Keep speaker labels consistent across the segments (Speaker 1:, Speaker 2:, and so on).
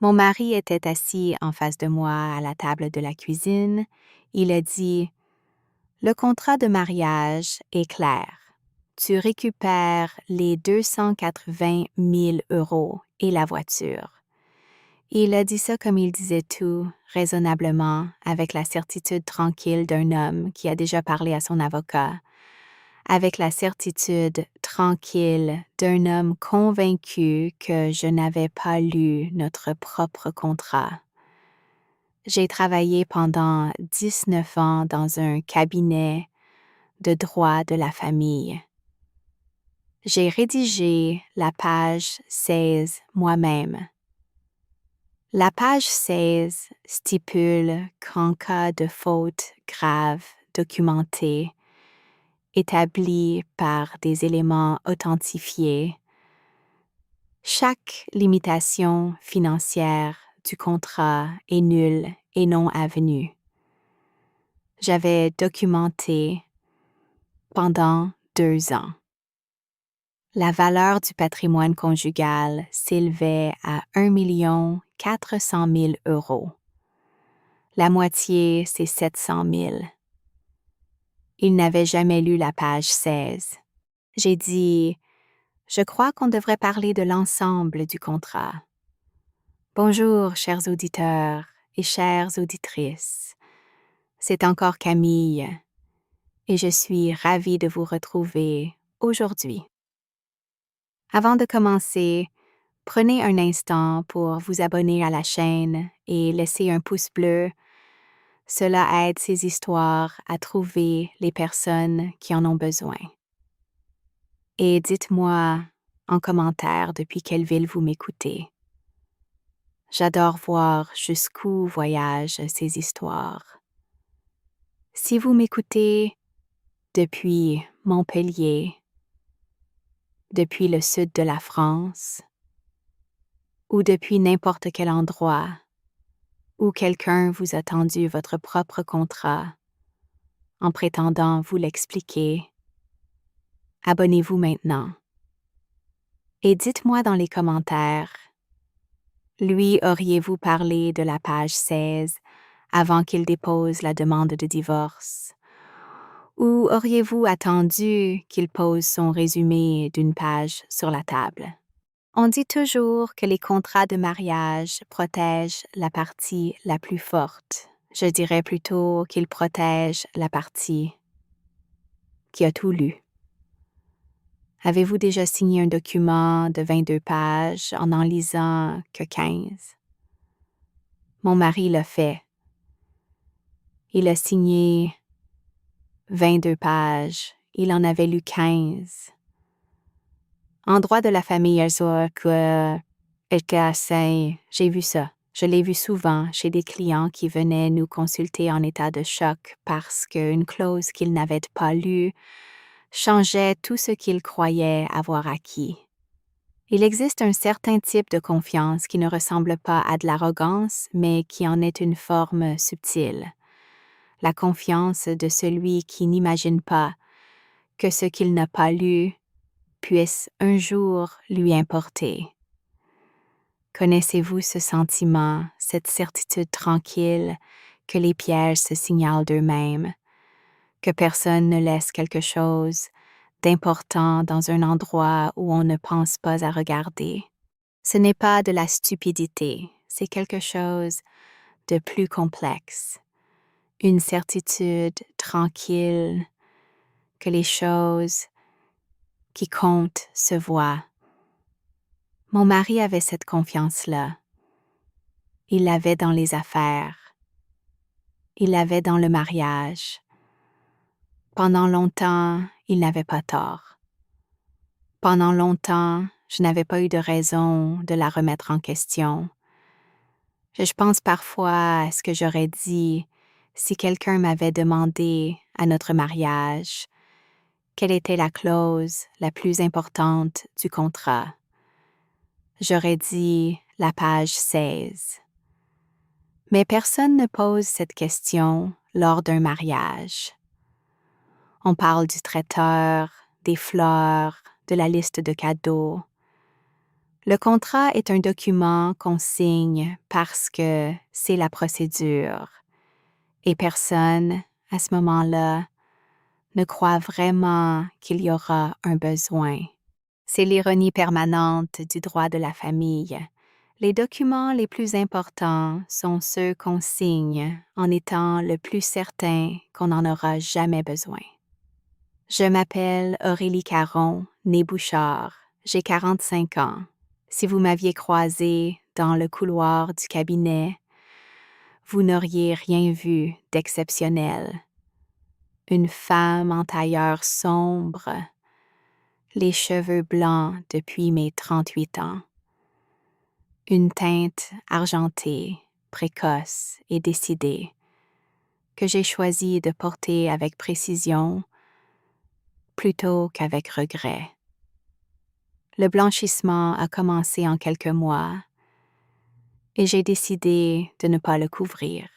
Speaker 1: Mon mari était assis en face de moi à la table de la cuisine. Il a dit: Le contrat de mariage est clair. Tu récupères les 280 000 € et la voiture. Il a dit ça comme il disait tout, raisonnablement, avec la certitude tranquille d'un homme qui a déjà parlé à son avocat, avec la certitude tranquille d'un homme convaincu que je n'avais pas lu notre propre contrat. J'ai travaillé pendant 19 ans dans un cabinet de droit de la famille. J'ai rédigé la page 16 moi-même. La page 16 stipule qu'en cas de faute grave documentée, établie par des éléments authentifiés, chaque limitation financière du contrat est nulle et non avenue. J'avais documenté pendant 2 ans. La valeur du patrimoine conjugal s'élevait à 1 400 000 €. La moitié, c'est 700 000. Il n'avait jamais lu la page 16. J'ai dit: Je crois qu'on devrait parler de l'ensemble du contrat. Bonjour, chers auditeurs et chères auditrices. C'est encore Camille et je suis ravie de vous retrouver aujourd'hui. Avant de commencer, prenez un instant pour vous abonner à la chaîne et laisser un pouce bleu. Cela aide ces histoires à trouver les personnes qui en ont besoin. Et dites-moi en commentaire depuis quelle ville vous m'écoutez. J'adore voir jusqu'où voyagent ces histoires. Si vous m'écoutez depuis Montpellier, depuis le sud de la France, ou depuis n'importe quel endroit où quelqu'un vous a tendu votre propre contrat en prétendant vous l'expliquer, abonnez-vous maintenant. Et dites-moi dans les commentaires, lui auriez-vous parlé de la page 16 avant qu'il dépose la demande de divorce? Ou auriez-vous attendu qu'il pose son résumé d'une page sur la table? On dit toujours que les contrats de mariage protègent la partie la plus forte. Je dirais plutôt qu'ils protègent la partie qui a tout lu. Avez-vous déjà signé un document de 22 pages en lisant que 15? Mon mari l'a fait. Il a signé 22 pages. Il en avait lu 15. En droit de la famille, j'ai vu ça. Je l'ai vu souvent chez des clients qui venaient nous consulter en état de choc parce qu'une clause qu'ils n'avaient pas lue changeait tout ce qu'ils croyaient avoir acquis. Il existe un certain type de confiance qui ne ressemble pas à de l'arrogance, mais qui en est une forme subtile. La confiance de celui qui n'imagine pas que ce qu'il n'a pas lu puisse un jour lui importer. Connaissez-vous ce sentiment, cette certitude tranquille que les pièges se signalent d'eux-mêmes, que personne ne laisse quelque chose d'important dans un endroit où on ne pense pas à regarder? Ce n'est pas de la stupidité, c'est quelque chose de plus complexe. Une certitude tranquille que les choses qui comptent se voient. Mon mari avait cette confiance-là. Il l'avait dans les affaires. Il l'avait dans le mariage. Pendant longtemps, il n'avait pas tort. Pendant longtemps, je n'avais pas eu de raison de la remettre en question. Je pense parfois à ce que j'aurais dit si quelqu'un m'avait demandé à notre mariage quelle était la clause la plus importante du contrat. J'aurais dit la page 16. Mais personne ne pose cette question lors d'un mariage. On parle du traiteur, des fleurs, de la liste de cadeaux. Le contrat est un document qu'on signe parce que c'est la procédure et personne, à ce moment-là, ne croit vraiment qu'il y aura un besoin. C'est l'ironie permanente du droit de la famille. Les documents les plus importants sont ceux qu'on signe en étant le plus certain qu'on n'en aura jamais besoin. Je m'appelle Aurélie Caron, née Bouchard. J'ai 45 ans. Si vous m'aviez croisée dans le couloir du cabinet, vous n'auriez rien vu d'exceptionnel. Une femme en tailleur sombre, les cheveux blancs depuis mes 38 ans. Une teinte argentée, précoce et décidée, que j'ai choisi de porter avec précision plutôt qu'avec regret. Le blanchissement a commencé en quelques mois et j'ai décidé de ne pas le couvrir.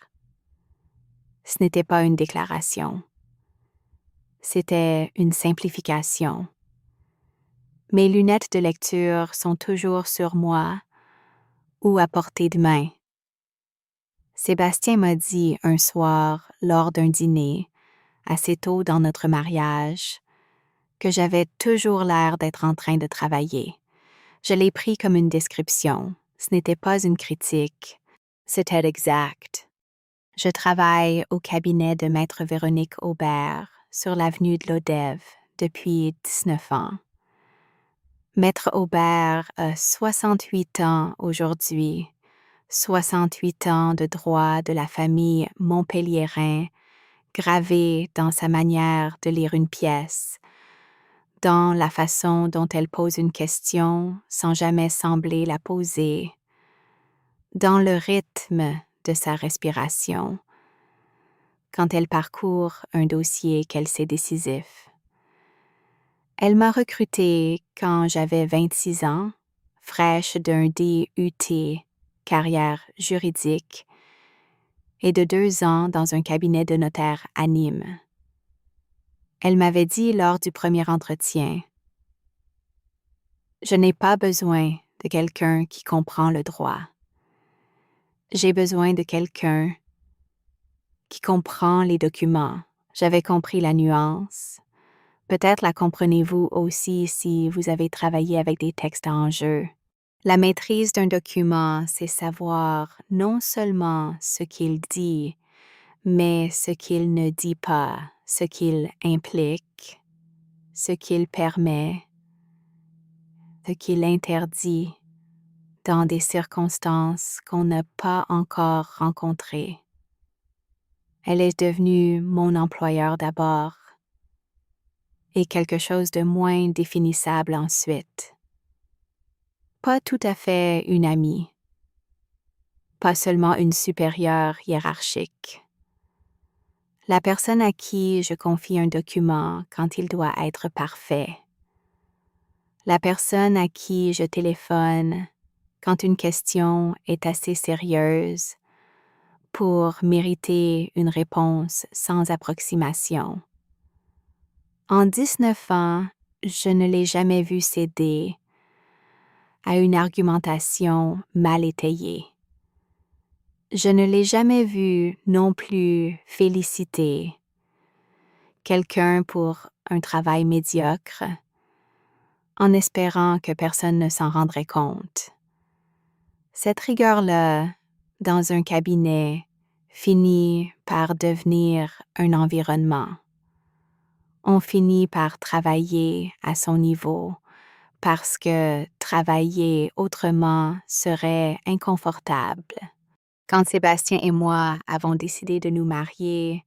Speaker 1: Ce n'était pas une déclaration. C'était une simplification. Mes lunettes de lecture sont toujours sur moi ou à portée de main. Sébastien m'a dit un soir, lors d'un dîner, assez tôt dans notre mariage, que j'avais toujours l'air d'être en train de travailler. Je l'ai pris comme une description. Ce n'était pas une critique. C'était exact. Je travaille au cabinet de Maître Véronique Aubert sur l'avenue de l'Odève depuis 19 ans. Maître Aubert a 68 ans aujourd'hui, 68 ans de droit de la famille Montpelliérain gravé dans sa manière de lire une pièce, dans la façon dont elle pose une question sans jamais sembler la poser, dans le rythme de sa respiration, quand elle parcourt un dossier qu'elle sait décisif. Elle m'a recrutée quand j'avais 26 ans, fraîche d'un DUT, carrière juridique, et de 2 ans dans un cabinet de notaire à Nîmes. Elle m'avait dit lors du premier entretien: « Je n'ai pas besoin de quelqu'un qui comprend le droit. J'ai besoin de quelqu'un qui comprend les documents. » J'avais compris la nuance. Peut-être la comprenez-vous aussi si vous avez travaillé avec des textes en jeu. La maîtrise d'un document, c'est savoir non seulement ce qu'il dit, mais ce qu'il ne dit pas, ce qu'il implique, ce qu'il permet, ce qu'il interdit dans des circonstances qu'on n'a pas encore rencontrées. Elle est devenue mon employeur d'abord et quelque chose de moins définissable ensuite. Pas tout à fait une amie, pas seulement une supérieure hiérarchique. La personne à qui je confie un document quand il doit être parfait. La personne à qui je téléphone quand une question est assez sérieuse pour mériter une réponse sans approximation. En 19 ans, je ne l'ai jamais vu céder à une argumentation mal étayée. Je ne l'ai jamais vu non plus féliciter quelqu'un pour un travail médiocre en espérant que personne ne s'en rendrait compte. Cette rigueur-là, dans un cabinet, finit par devenir un environnement. On finit par travailler à son niveau parce que travailler autrement serait inconfortable. Quand Sébastien et moi avons décidé de nous marier,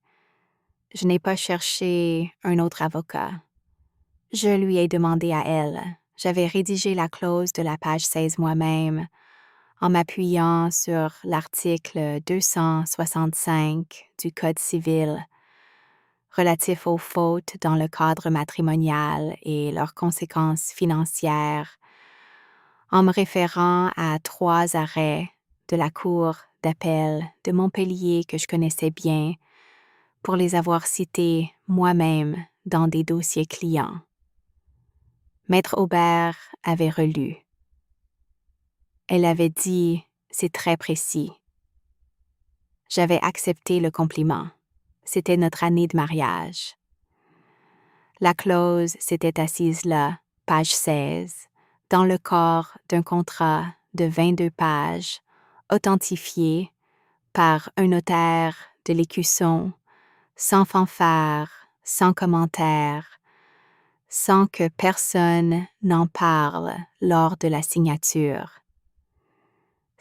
Speaker 1: je n'ai pas cherché un autre avocat. Je lui ai demandé à elle. J'avais rédigé la clause de la page 16 moi-même en m'appuyant sur l'article 265 du Code civil relatif aux fautes dans le cadre matrimonial et leurs conséquences financières, en me référant à 3 arrêts de la Cour d'appel de Montpellier que je connaissais bien pour les avoir cités moi-même dans des dossiers clients. Maître Aubert avait relu. Elle avait dit « c'est très précis ». J'avais accepté le compliment. C'était notre année de mariage. La clause s'était assise là, page 16, dans le corps d'un contrat de 22 pages, authentifié par un notaire de l'Écusson, sans fanfare, sans commentaire, sans que personne n'en parle lors de la signature.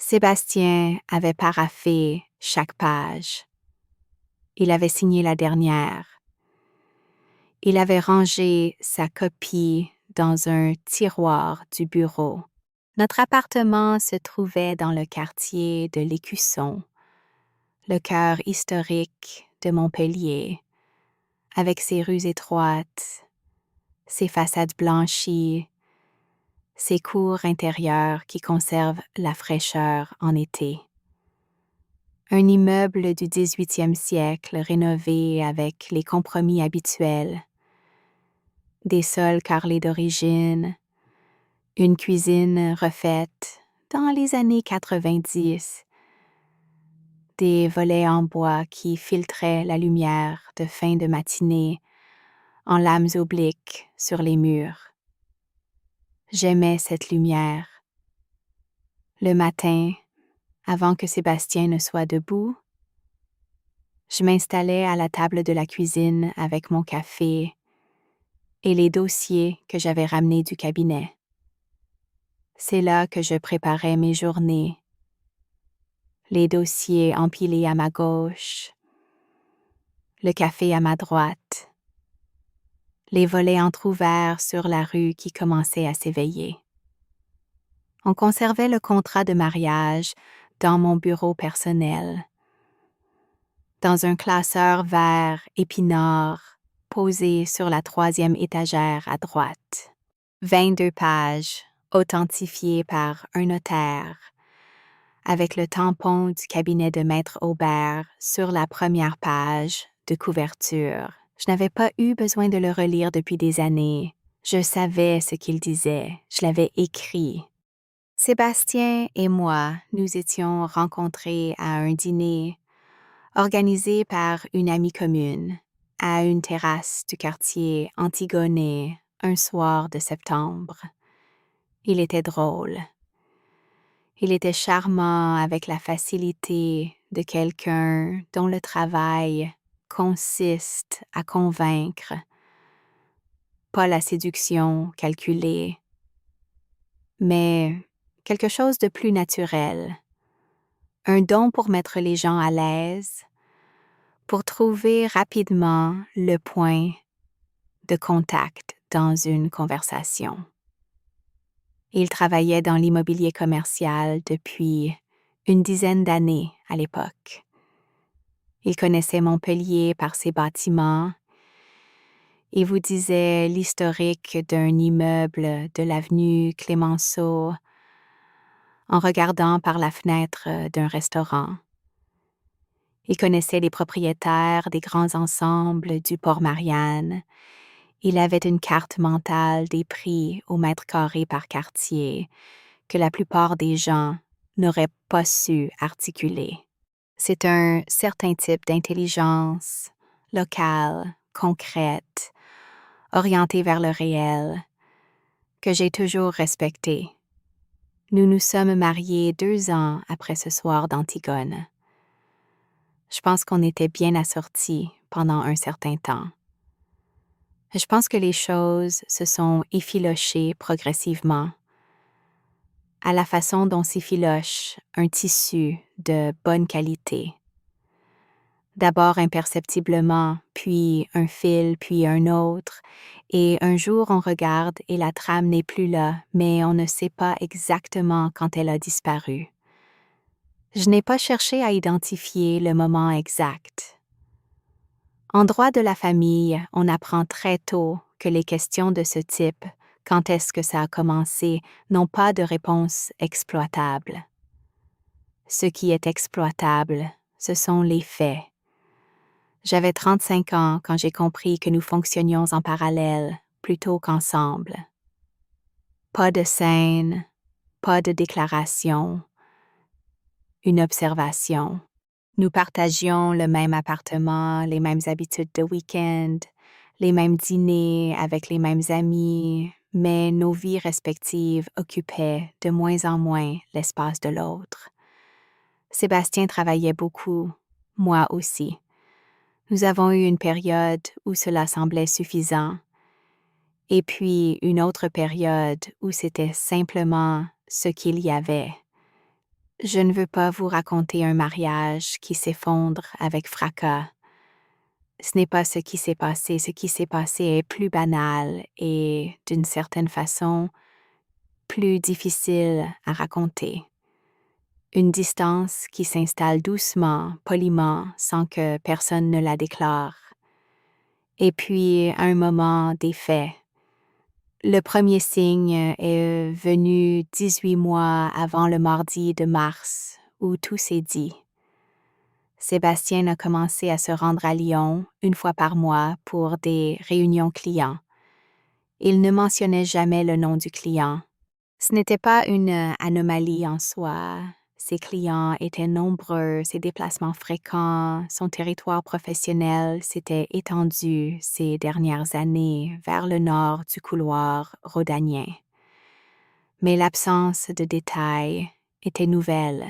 Speaker 1: Sébastien avait paraphé chaque page. Il avait signé la dernière. Il avait rangé sa copie dans un tiroir du bureau. Notre appartement se trouvait dans le quartier de l'Écusson, le cœur historique de Montpellier, avec ses rues étroites, ses façades blanchies, ses cours intérieures qui conservent la fraîcheur en été. Un immeuble du 18e siècle rénové avec les compromis habituels, des sols carrelés d'origine, une cuisine refaite dans les années 90, des volets en bois qui filtraient la lumière de fin de matinée en lames obliques sur les murs. J'aimais cette lumière. Le matin, avant que Sébastien ne soit debout, je m'installais à la table de la cuisine avec mon café et les dossiers que j'avais ramenés du cabinet. C'est là que je préparais mes journées. Les dossiers empilés à ma gauche, le café à ma droite, les volets entr'ouverts sur la rue qui commençait à s'éveiller. On conservait le contrat de mariage dans mon bureau personnel, dans un classeur vert épinard posé sur la 3e étagère à droite. 22 pages authentifiées par un notaire, avec le tampon du cabinet de Maître Aubert sur la première page de couverture. Je n'avais pas eu besoin de le relire depuis des années. Je savais ce qu'il disait. Je l'avais écrit. Sébastien et moi nous étions rencontrés à un dîner organisé par une amie commune à une terrasse du quartier Antigone un soir de septembre. Il était drôle. Il était charmant avec la facilité de quelqu'un dont le travail consiste à convaincre, pas la séduction calculée, mais quelque chose de plus naturel, un don pour mettre les gens à l'aise, pour trouver rapidement le point de contact dans une conversation. Il travaillait dans l'immobilier commercial depuis une dizaine d'années à l'époque. Il connaissait Montpellier par ses bâtiments et vous disait l'historique d'un immeuble de l'avenue Clémenceau en regardant par la fenêtre d'un restaurant. Il connaissait les propriétaires des grands ensembles du Port-Marianne. Il avait une carte mentale des prix au mètre carré par quartier que la plupart des gens n'auraient pas su articuler. C'est un certain type d'intelligence locale, concrète, orientée vers le réel, que j'ai toujours respecté. Nous nous sommes mariés 2 ans après ce soir d'Antigone. Je pense qu'on était bien assortis pendant un certain temps. Je pense que les choses se sont effilochées progressivement, à la façon dont s'effiloche un tissu de bonne qualité. D'abord imperceptiblement, puis un fil, puis un autre, et un jour on regarde et la trame n'est plus là, mais on ne sait pas exactement quand elle a disparu. Je n'ai pas cherché à identifier le moment exact. En droit de la famille, on apprend très tôt que les questions de ce type, quand est-ce que ça a commencé, n'ont pas de réponse exploitable. Ce qui est exploitable, ce sont les faits. J'avais 35 ans quand j'ai compris que nous fonctionnions en parallèle plutôt qu'ensemble. Pas de scène, Pas de déclaration, une observation. Nous partagions le même appartement, les mêmes habitudes de week-end, les mêmes dîners avec les mêmes amis, mais nos vies respectives occupaient de moins en moins l'espace de l'autre. Sébastien travaillait beaucoup, moi aussi. Nous avons eu une période où cela semblait suffisant, et puis une autre période où c'était simplement ce qu'il y avait. Je ne veux pas vous raconter un mariage qui s'effondre avec fracas. Ce n'est pas ce qui s'est passé. Ce qui s'est passé est plus banal et, d'une certaine façon, plus difficile à raconter. Une distance qui s'installe doucement, poliment, sans que personne ne la déclare. Et puis, à un moment des faits. Le premier signe est venu 18 mois avant le mardi de mars, où tout s'est dit. Sébastien a commencé à se rendre à Lyon une fois par mois pour des réunions clients. Il ne mentionnait jamais le nom du client. Ce n'était pas une anomalie en soi. Ses clients étaient nombreux, ses déplacements fréquents, son territoire professionnel s'était étendu ces dernières années vers le nord du couloir rhodanien. Mais l'absence de détails était nouvelle.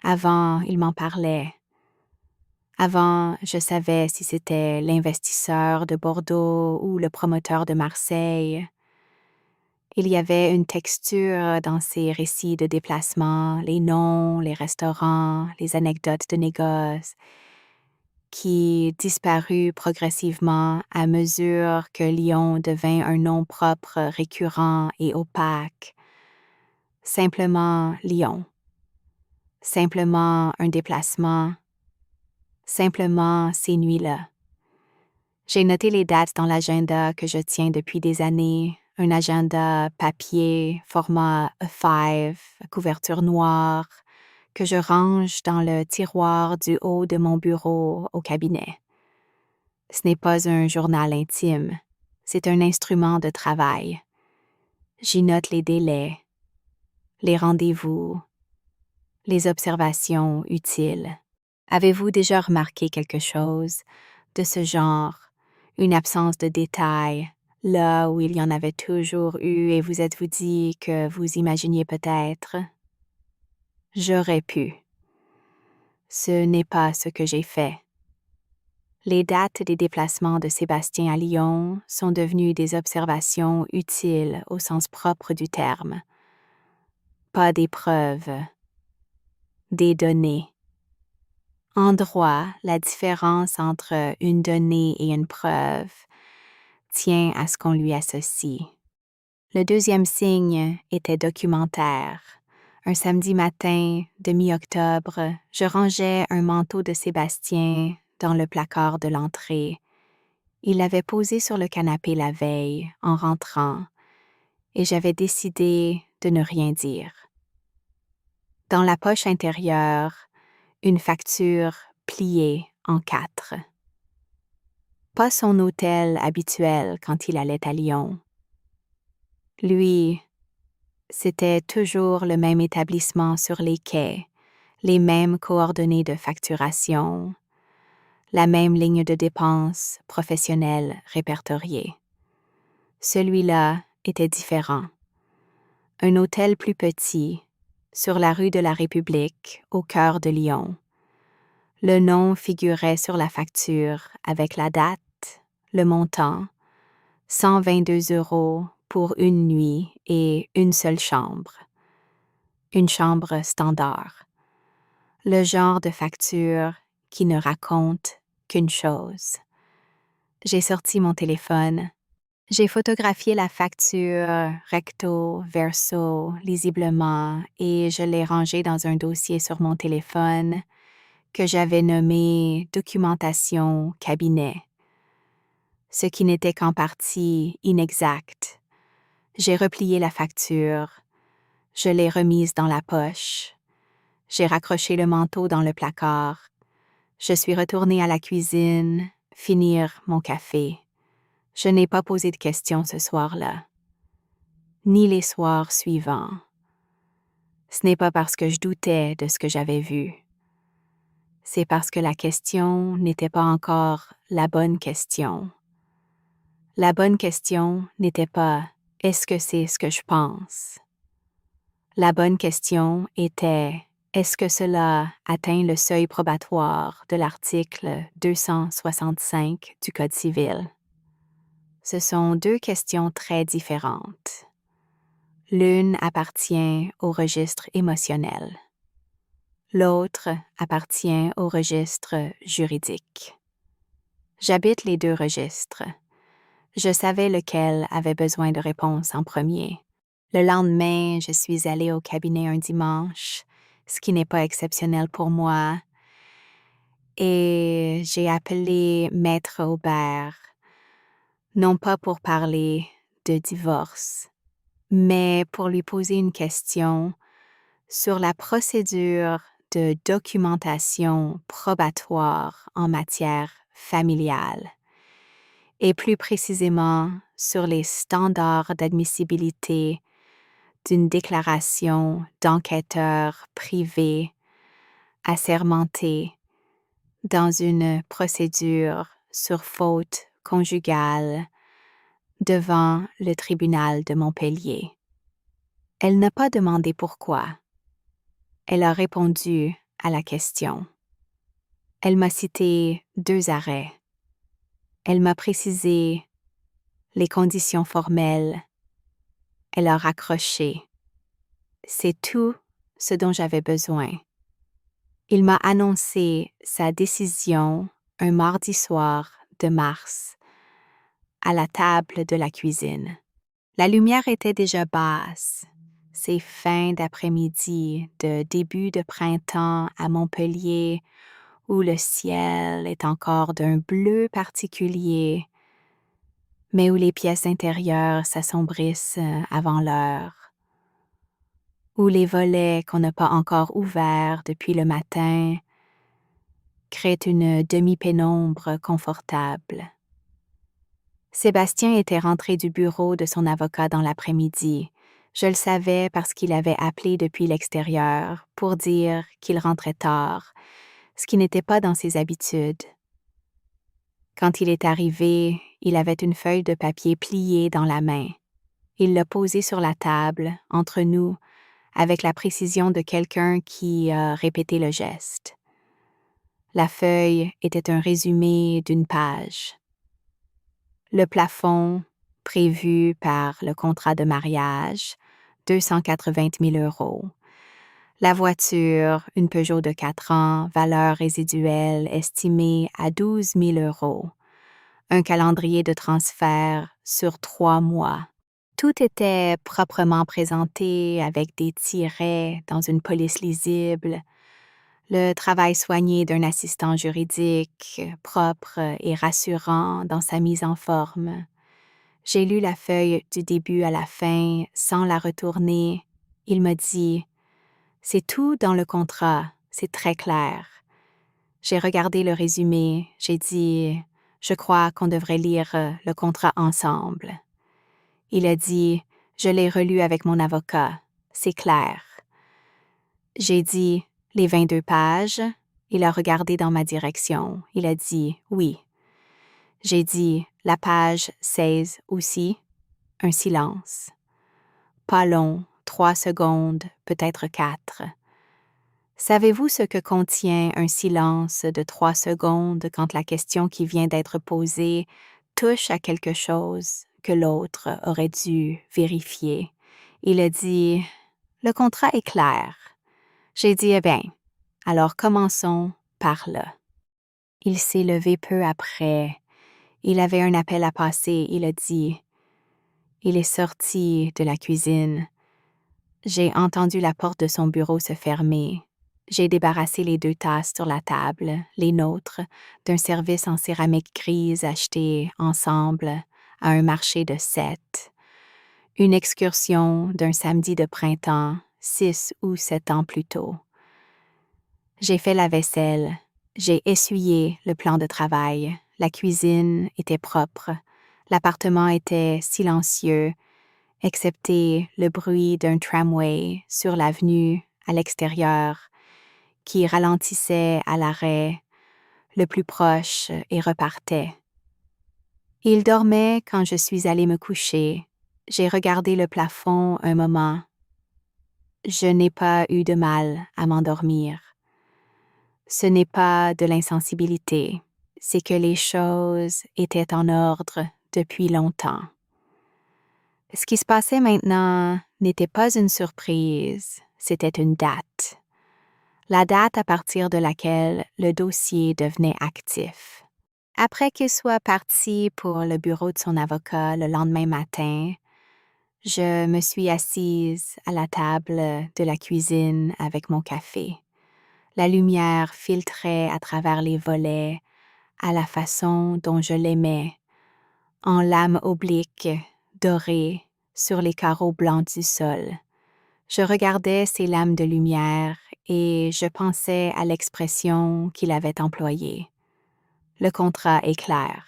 Speaker 1: Avant, il m'en parlait. Avant, je savais si c'était l'investisseur de Bordeaux ou le promoteur de Marseille. Il y avait une texture dans ces récits de déplacement, les noms, les restaurants, les anecdotes de négoce, qui disparut progressivement à mesure que Lyon devint un nom propre, récurrent et opaque. Simplement Lyon. Simplement un déplacement. Simplement ces nuits-là. J'ai noté les dates dans l'agenda que je tiens depuis des années, un agenda papier, format A5, couverture noire, que je range dans le tiroir du haut de mon bureau au cabinet. Ce n'est pas un journal intime, c'est un instrument de travail. J'y note les délais, les rendez-vous, les observations utiles. Avez-vous déjà remarqué quelque chose de ce genre? Une absence de détails, là où il y en avait toujours eu et vous êtes-vous dit que vous imaginiez peut-être? J'aurais pu. Ce n'est pas ce que j'ai fait. Les dates des déplacements de Sébastien à Lyon sont devenues des observations utiles au sens propre du terme. Pas des preuves, des données. En droit, la différence entre une donnée et une preuve tient à ce qu'on lui associe. Le deuxième signe était documentaire. Un samedi matin de mi-octobre, je rangeais un manteau de Sébastien dans le placard de l'entrée. Il l'avait posé sur le canapé la veille, en rentrant, et j'avais décidé de ne rien dire. Dans la poche intérieure, une facture pliée en 4. Pas son hôtel habituel quand il allait à Lyon. Lui, c'était toujours le même établissement sur les quais, les mêmes coordonnées de facturation, la même ligne de dépenses professionnelle répertoriée. Celui-là était différent. Un hôtel plus petit, sur la rue de la République, au cœur de Lyon. Le nom figurait sur la facture avec la date, le montant, 122 € pour une nuit et une seule chambre. Une chambre standard. Le genre de facture qui ne raconte qu'une chose. J'ai sorti mon téléphone. J'ai photographié la facture recto, verso, lisiblement, et je l'ai rangée dans un dossier sur mon téléphone que j'avais nommé « Documentation cabinet », ce qui n'était qu'en partie inexact. J'ai replié la facture, je l'ai remise dans la poche, j'ai raccroché le manteau dans le placard, je suis retournée à la cuisine, finir mon café. Je n'ai pas posé de questions ce soir-là, ni les soirs suivants. Ce n'est pas parce que je doutais de ce que j'avais vu. C'est parce que la question n'était pas encore la bonne question. La bonne question n'était pas « est-ce que c'est ce que je pense ?» La bonne question était « est-ce que cela atteint le seuil probatoire de l'article 265 du Code civil ?» Ce sont deux questions très différentes. L'une appartient au registre émotionnel. L'autre appartient au registre juridique. J'habite les deux registres. Je savais lequel avait besoin de réponse en premier. Le lendemain, je suis allée au cabinet un dimanche, ce qui n'est pas exceptionnel pour moi, et j'ai appelé Maître Aubert, non pas pour parler de divorce, mais pour lui poser une question sur la procédure de documentation probatoire en matière familiale, et plus précisément sur les standards d'admissibilité d'une déclaration d'enquêteur privé assermenté dans une procédure sur faute conjugale devant le tribunal de Montpellier. Elle n'a pas demandé pourquoi. Elle a répondu à la question. Elle m'a cité 2 arrêts. Elle m'a précisé les conditions formelles. Elle a raccroché. C'est tout ce dont j'avais besoin. Il m'a annoncé sa décision un mardi soir de mars, à la table de la cuisine. La lumière était déjà basse. C'est fin d'après-midi, de début de printemps à Montpellier, où le ciel est encore d'un bleu particulier, mais où les pièces intérieures s'assombrissent avant l'heure, où les volets qu'on n'a pas encore ouverts depuis le matin créent une demi-pénombre confortable. Sébastien était rentré du bureau de son avocat dans l'après-midi. Je le savais parce qu'il avait appelé depuis l'extérieur pour dire qu'il rentrait tard, ce qui n'était pas dans ses habitudes. Quand il est arrivé, il avait une feuille de papier pliée dans la main. Il l'a posée sur la table, entre nous, avec la précision de quelqu'un qui a répété le geste. La feuille était un résumé d'une page. Le plafond, prévu par le contrat de mariage, 280 000 €. La voiture, une Peugeot de 4 ans, valeur résiduelle estimée à 12 000 €. Un calendrier de transfert sur 3 mois. Tout était proprement présenté avec des tirets dans une police lisible, le travail soigné d'un assistant juridique, propre et rassurant dans sa mise en forme. J'ai lu la feuille du début à la fin sans la retourner. Il m'a dit « C'est tout dans le contrat, c'est très clair. » J'ai regardé le résumé, j'ai dit « Je crois qu'on devrait lire le contrat ensemble. » Il a dit « Je l'ai relu avec mon avocat, c'est clair. » J'ai dit « Les 22 pages ?» Il a regardé dans ma direction. Il a dit « Oui. » J'ai dit « La page 16 aussi ?» Un silence. Pas long, 3 secondes, peut-être 4. Savez-vous ce que contient un silence de 3 secondes quand la question qui vient d'être posée touche à quelque chose que l'autre aurait dû vérifier? Il a dit « Le contrat est clair. » J'ai dit « Eh bien, alors commençons par là. » Il s'est levé peu après. Il avait un appel à passer. Il a dit « Il est sorti de la cuisine. » J'ai entendu la porte de son bureau se fermer. J'ai débarrassé les 2 tasses sur la table, les nôtres, d'un service en céramique grise acheté ensemble à un marché de 7. Une excursion d'un samedi de printemps, 6 ou 7 ans plus tôt. J'ai fait la vaisselle. J'ai essuyé le plan de travail. La cuisine était propre. L'appartement était silencieux excepté le bruit d'un tramway sur l'avenue à l'extérieur qui ralentissait à l'arrêt le plus proche et repartait. Il dormait quand je suis allée me coucher. J'ai regardé le plafond un moment. Je n'ai pas eu de mal à m'endormir. Ce n'est pas de l'insensibilité, c'est que les choses étaient en ordre depuis longtemps. Ce qui se passait maintenant n'était pas une surprise, c'était une date. La date à partir de laquelle le dossier devenait actif. Après qu'il soit parti pour le bureau de son avocat le lendemain matin, je me suis assise à la table de la cuisine avec mon café. La lumière filtrait à travers les volets à la façon dont je l'aimais, en lames obliques, dorées, sur les carreaux blancs du sol. Je regardais ces lames de lumière et je pensais à l'expression qu'il avait employée. Le contrat est clair.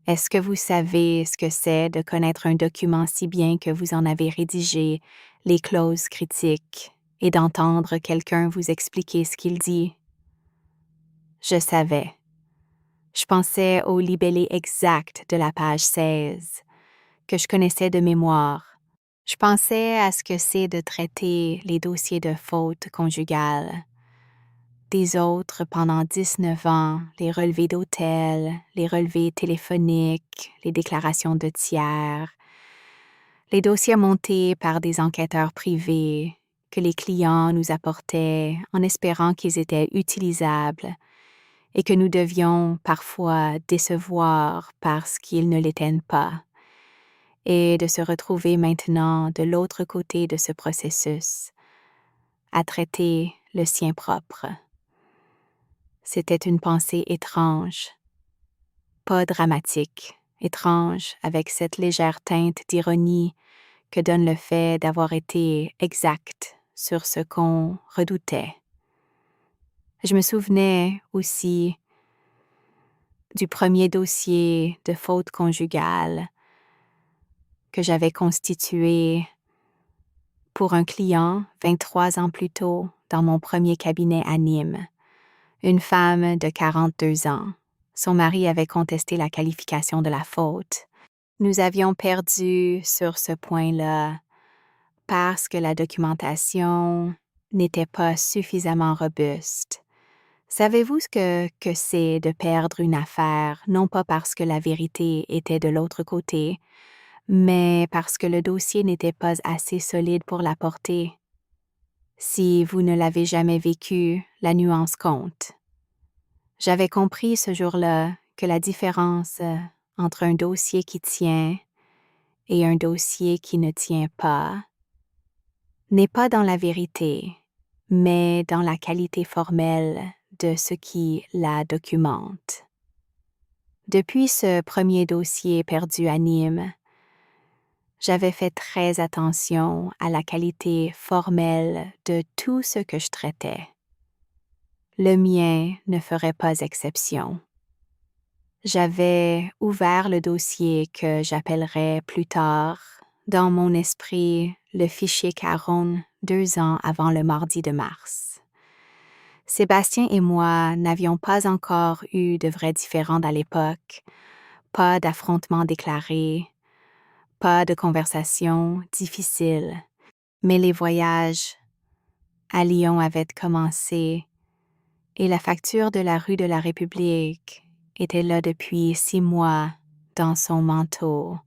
Speaker 1: Est-ce que vous savez ce que c'est de connaître un document si bien que vous en avez rédigé les clauses critiques et d'entendre quelqu'un vous expliquer ce qu'il dit? Je savais. Je pensais au libellé exact de la page 16, que je connaissais de mémoire. Je pensais à ce que c'est de traiter les dossiers de faute conjugale. Des autres pendant 19 ans, les relevés d'hôtel, les relevés téléphoniques, les déclarations de tiers, les dossiers montés par des enquêteurs privés que les clients nous apportaient en espérant qu'ils étaient utilisables et que nous devions parfois décevoir parce qu'ils ne l'étaient pas, et de se retrouver maintenant de l'autre côté de ce processus, à traiter le sien propre. C'était une pensée étrange, pas dramatique, étrange avec cette légère teinte d'ironie que donne le fait d'avoir été exact sur ce qu'on redoutait. Je me souvenais aussi du premier dossier de faute conjugale que j'avais constitué pour un client 23 ans plus tôt dans mon premier cabinet à Nîmes. Une femme de 42 ans. Son mari avait contesté la qualification de la faute. Nous avions perdu sur ce point-là parce que la documentation n'était pas suffisamment robuste. Savez-vous ce que c'est de perdre une affaire, non pas parce que la vérité était de l'autre côté, mais parce que le dossier n'était pas assez solide pour la porter? Si vous ne l'avez jamais vécu, la nuance compte. J'avais compris ce jour-là que la différence entre un dossier qui tient et un dossier qui ne tient pas n'est pas dans la vérité, mais dans la qualité formelle de ce qui la documente. Depuis ce premier dossier perdu à Nîmes, j'avais fait très attention à la qualité formelle de tout ce que je traitais. Le mien ne ferait pas exception. J'avais ouvert le dossier que j'appellerais plus tard, dans mon esprit, le fichier Caron 2 ans avant le mardi de mars. Sébastien et moi n'avions pas encore eu de vrais différends à l'époque, pas d'affrontements déclarés, pas de conversations difficiles, mais les voyages à Lyon avaient commencé et la facture de la rue de la République était là depuis 6 mois dans son manteau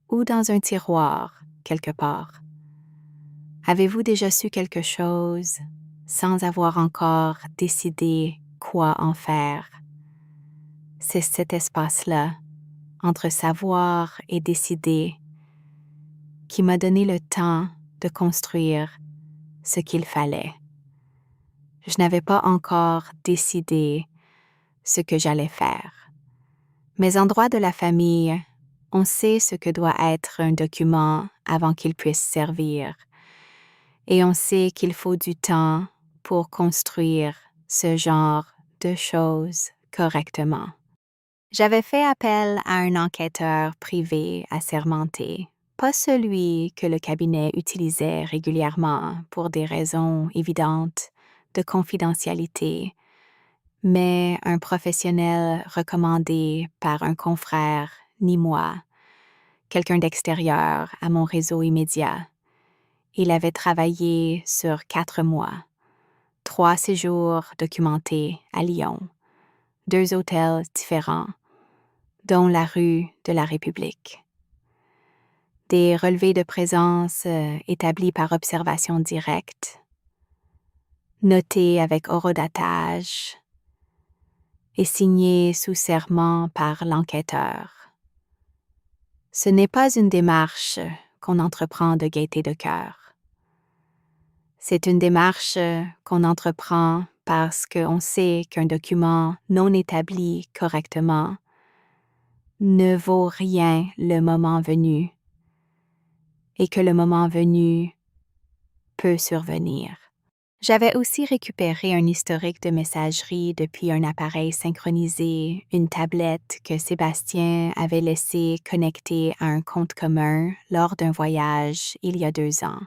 Speaker 1: ou dans un tiroir quelque part. Avez-vous déjà su quelque chose sans avoir encore décidé quoi en faire? C'est cet espace-là, entre savoir et décider, qui m'a donné le temps de construire ce qu'il fallait. Je n'avais pas encore décidé ce que j'allais faire. Mais en droit de la famille, on sait ce que doit être un document avant qu'il puisse servir. Et on sait qu'il faut du temps pour construire ce genre de choses correctement. J'avais fait appel à un enquêteur privé assermenté, pas celui que le cabinet utilisait régulièrement pour des raisons évidentes de confidentialité, mais un professionnel recommandé par un confrère, ni moi, quelqu'un d'extérieur à mon réseau immédiat. Il avait travaillé sur 4 mois, 3 séjours documentés à Lyon, 2 hôtels différents, dont la rue de la République. Des relevés de présence établis par observation directe, notés avec horodatage et signés sous serment par l'enquêteur. Ce n'est pas une démarche qu'on entreprend de gaieté de cœur. C'est une démarche qu'on entreprend parce qu'on sait qu'un document non établi correctement ne vaut rien le moment venu et que le moment venu peut survenir. J'avais aussi récupéré un historique de messagerie depuis un appareil synchronisé, une tablette que Sébastien avait laissé connectée à un compte commun lors d'un voyage il y a 2 ans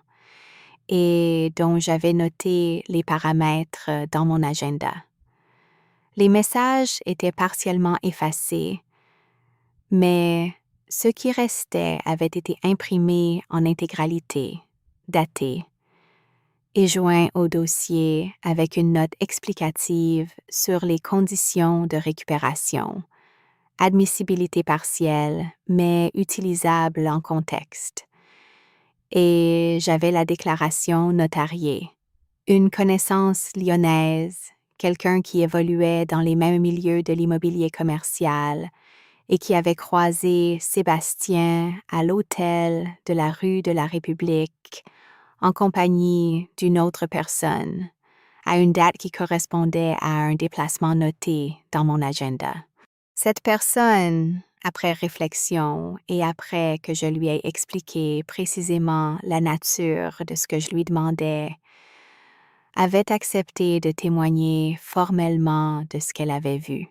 Speaker 1: et dont j'avais noté les paramètres dans mon agenda. Les messages étaient partiellement effacés, mais ce qui restait avait été imprimé en intégralité, daté, et joint au dossier avec une note explicative sur les conditions de récupération, admissibilité partielle, mais utilisable en contexte. Et j'avais la déclaration notariée. Une connaissance lyonnaise, quelqu'un qui évoluait dans les mêmes milieux de l'immobilier commercial et qui avait croisé Sébastien à l'hôtel de la rue de la République en compagnie d'une autre personne, à une date qui correspondait à un déplacement noté dans mon agenda. Cette personne, après réflexion et après que je lui ai expliqué précisément la nature de ce que je lui demandais, avait accepté de témoigner formellement de ce qu'elle avait vu.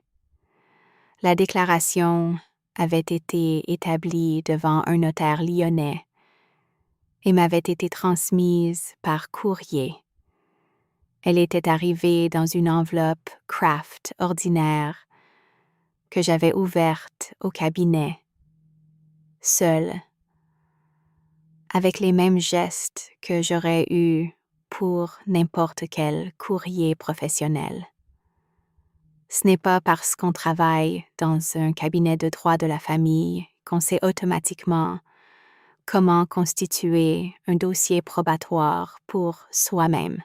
Speaker 1: La déclaration avait été établie devant un notaire lyonnais et m'avait été transmise par courrier. Elle était arrivée dans une enveloppe Kraft ordinaire que j'avais ouverte au cabinet, seule, avec les mêmes gestes que j'aurais eus pour n'importe quel courrier professionnel. Ce n'est pas parce qu'on travaille dans un cabinet de droit de la famille qu'on sait automatiquement comment constituer un dossier probatoire pour soi-même.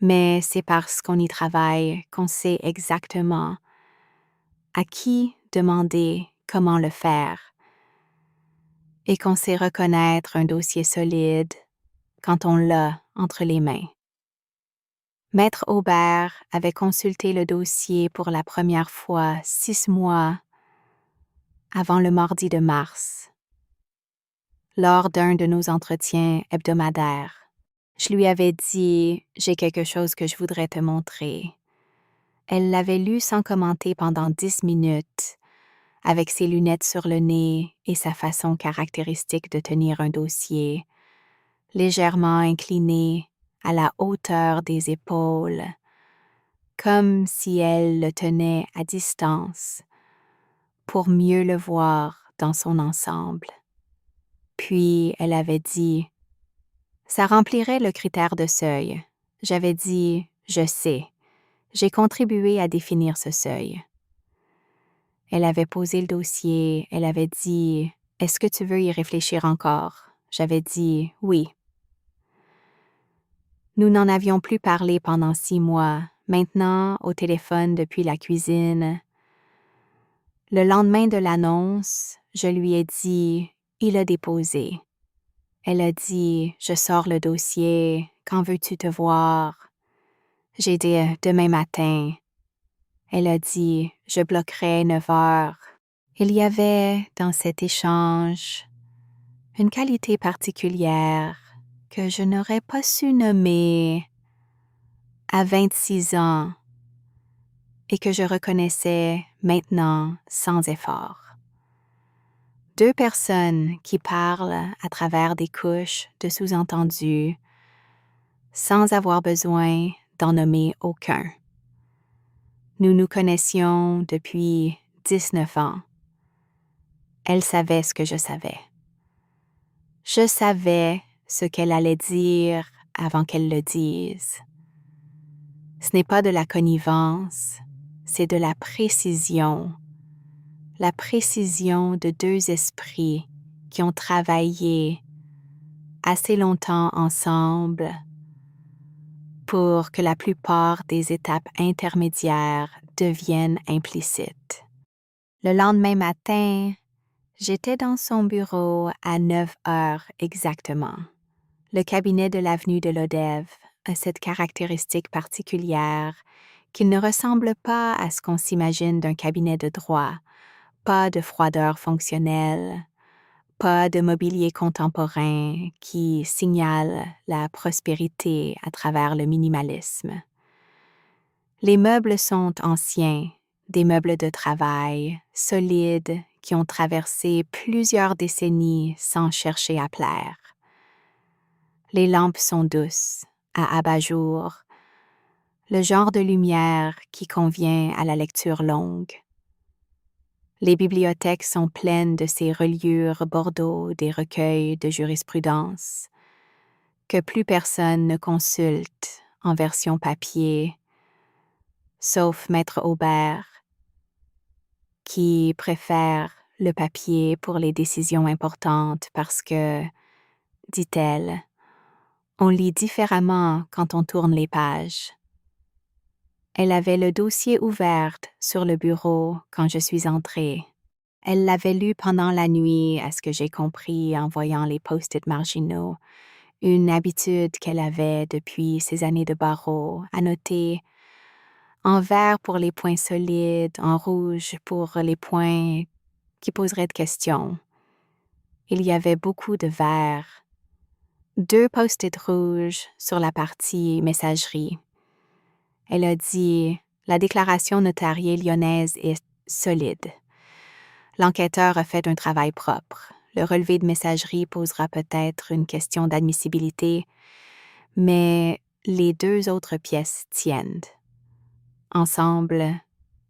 Speaker 1: Mais c'est parce qu'on y travaille qu'on sait exactement à qui demander comment le faire et qu'on sait reconnaître un dossier solide quand on l'a entre les mains. Maître Aubert avait consulté le dossier pour la première fois 6 mois avant le mardi de mars, lors d'un de nos entretiens hebdomadaires. Je lui avais dit « J'ai quelque chose que je voudrais te montrer ». Elle l'avait lu sans commenter pendant 10 minutes, avec ses lunettes sur le nez et sa façon caractéristique de tenir un dossier, légèrement incliné à la hauteur des épaules, comme si elle le tenait à distance pour mieux le voir dans son ensemble. Puis elle avait dit « Ça remplirait le critère de seuil ». J'avais dit « Je sais, j'ai contribué à définir ce seuil ». Elle avait posé le dossier, elle avait dit « Est-ce que tu veux y réfléchir encore ?» J'avais dit « Oui ». Nous n'en avions plus parlé pendant 6 mois, maintenant au téléphone depuis la cuisine. Le lendemain de l'annonce, je lui ai dit « Il a déposé ». Elle a dit « Je sors le dossier, quand veux-tu te voir ?» J'ai dit « Demain matin ». Elle a dit « Je bloquerai 9 heures ». Il y avait dans cet échange une qualité particulière que je n'aurais pas su nommer à 26 ans et que je reconnaissais maintenant sans effort. Deux personnes qui parlent à travers des couches de sous-entendus sans avoir besoin d'en nommer aucun. Nous nous connaissions depuis 19 ans. Elle savait ce que je savais. Je savais ce qu'elle allait dire avant qu'elle le dise. Ce n'est pas de la connivence, c'est de la précision de deux esprits qui ont travaillé assez longtemps ensemble pour que la plupart des étapes intermédiaires deviennent implicites. Le lendemain matin, j'étais dans son bureau à 9 heures exactement. Le cabinet de l'avenue de Lodève a cette caractéristique particulière qu'il ne ressemble pas à ce qu'on s'imagine d'un cabinet de droit. Pas de froideur fonctionnelle, pas de mobilier contemporain qui signale la prospérité à travers le minimalisme. Les meubles sont anciens, des meubles de travail, solides, qui ont traversé plusieurs décennies sans chercher à plaire. Les lampes sont douces, à abat-jour, le genre de lumière qui convient à la lecture longue. Les bibliothèques sont pleines de ces reliures bordeaux des recueils de jurisprudence que plus personne ne consulte en version papier, sauf Maître Aubert, qui préfère le papier pour les décisions importantes parce que, dit-elle, on lit différemment quand on tourne les pages. Elle avait le dossier ouvert sur le bureau quand je suis entrée. Elle l'avait lu pendant la nuit, à ce que j'ai compris en voyant les post-it marginaux, une habitude qu'elle avait depuis ses années de barreau, à noter en vert pour les points solides, en rouge pour les points qui poseraient de questions. Il y avait beaucoup de vert. 2 post-it rouges sur la partie messagerie. Elle a dit « La déclaration notariée lyonnaise est solide. L'enquêteur a fait un travail propre. Le relevé de messagerie posera peut-être une question d'admissibilité, mais les 2 autres pièces tiennent. Ensemble,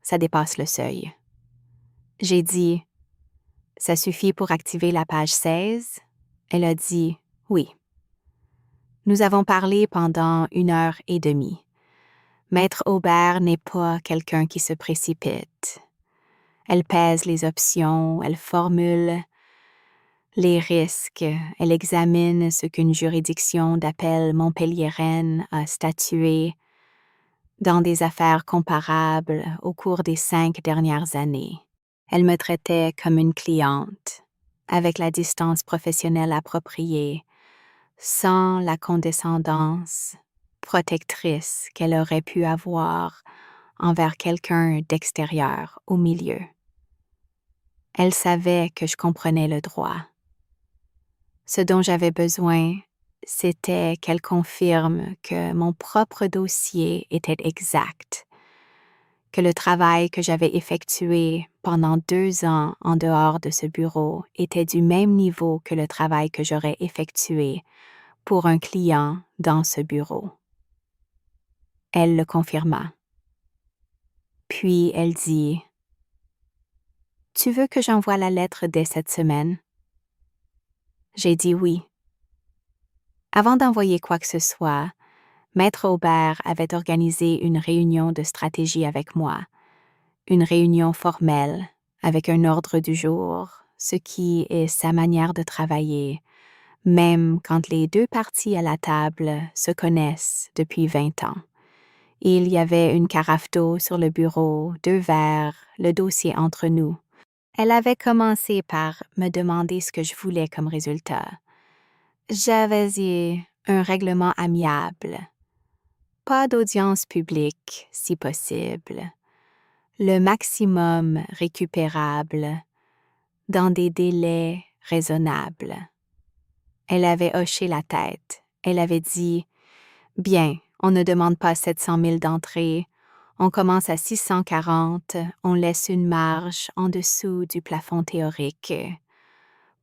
Speaker 1: ça dépasse le seuil. » J'ai dit « Ça suffit pour activer la page 16 ?» Elle a dit « Oui. » Nous avons parlé pendant 1h30. Maître Aubert n'est pas quelqu'un qui se précipite. Elle pèse les options, elle formule les risques, elle examine ce qu'une juridiction d'appel montpelliéraine a statué dans des affaires comparables au cours des 5 dernières années. Elle me traitait comme une cliente, avec la distance professionnelle appropriée, sans la condescendance protectrice qu'elle aurait pu avoir envers quelqu'un d'extérieur au milieu. Elle savait que je comprenais le droit. Ce dont j'avais besoin, c'était qu'elle confirme que mon propre dossier était exact, que le travail que j'avais effectué pendant 2 ans en dehors de ce bureau était du même niveau que le travail que j'aurais effectué pour un client dans ce bureau. Elle le confirma. Puis elle dit « Tu veux que j'envoie la lettre dès cette semaine? » J'ai dit oui. Avant d'envoyer quoi que ce soit, Maître Aubert avait organisé une réunion de stratégie avec moi, une réunion formelle, avec un ordre du jour, ce qui est sa manière de travailler, même quand les 2 parties à la table se connaissent depuis 20 ans. Il y avait une carafe d'eau sur le bureau, 2 verres, le dossier entre nous. Elle avait commencé par me demander ce que je voulais comme résultat. J'avais dit un règlement amiable. Pas d'audience publique, si possible. Le maximum récupérable, dans des délais raisonnables. Elle avait hoché la tête. Elle avait dit « Bien, on ne demande pas 700 000 d'entrée. On commence à 640, on laisse une marge en dessous du plafond théorique.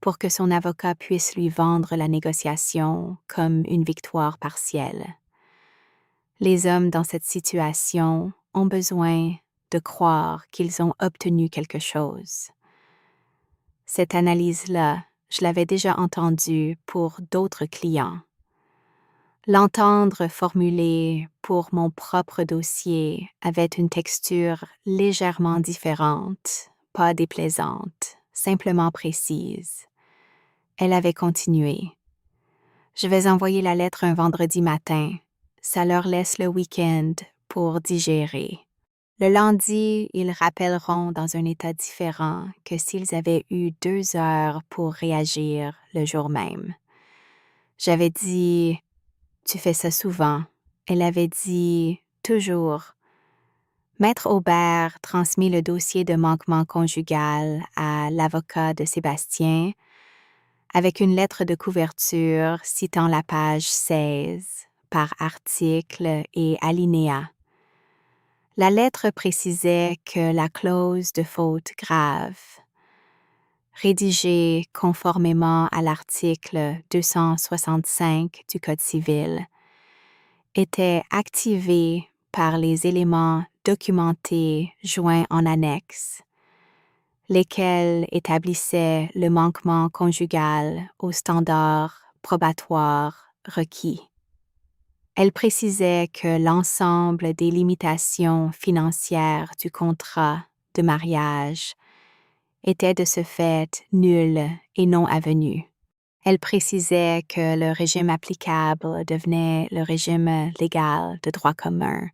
Speaker 1: pour que son avocat puisse lui vendre la négociation comme une victoire partielle. Les hommes dans cette situation ont besoin de croire qu'ils ont obtenu quelque chose. Cette analyse-là, je l'avais déjà entendue pour d'autres clients. L'entendre formulée pour mon propre dossier avait une texture légèrement différente, pas déplaisante, simplement précise. Elle avait continué. Je vais envoyer la lettre un vendredi matin. Ça leur laisse le week-end pour digérer. Le lundi, ils rappelleront dans un état différent que s'ils avaient eu 2 heures pour réagir le jour même. J'avais dit « Tu fais ça souvent ». Elle avait dit « Toujours ». Maître Aubert transmit le dossier de manquement conjugal à l'avocat de Sébastien avec une lettre de couverture citant la page 16 par article et alinéa. La lettre précisait que la clause de faute grave, rédigée conformément à l'article 265 du Code civil, était activée par les éléments documentés joints en annexe, lesquels établissaient le manquement conjugal aux standards probatoires requis. Elle précisait que l'ensemble des limitations financières du contrat de mariage étaient de ce fait nulles et non avenues. Elle précisait que le régime applicable devenait le régime légal de droit commun,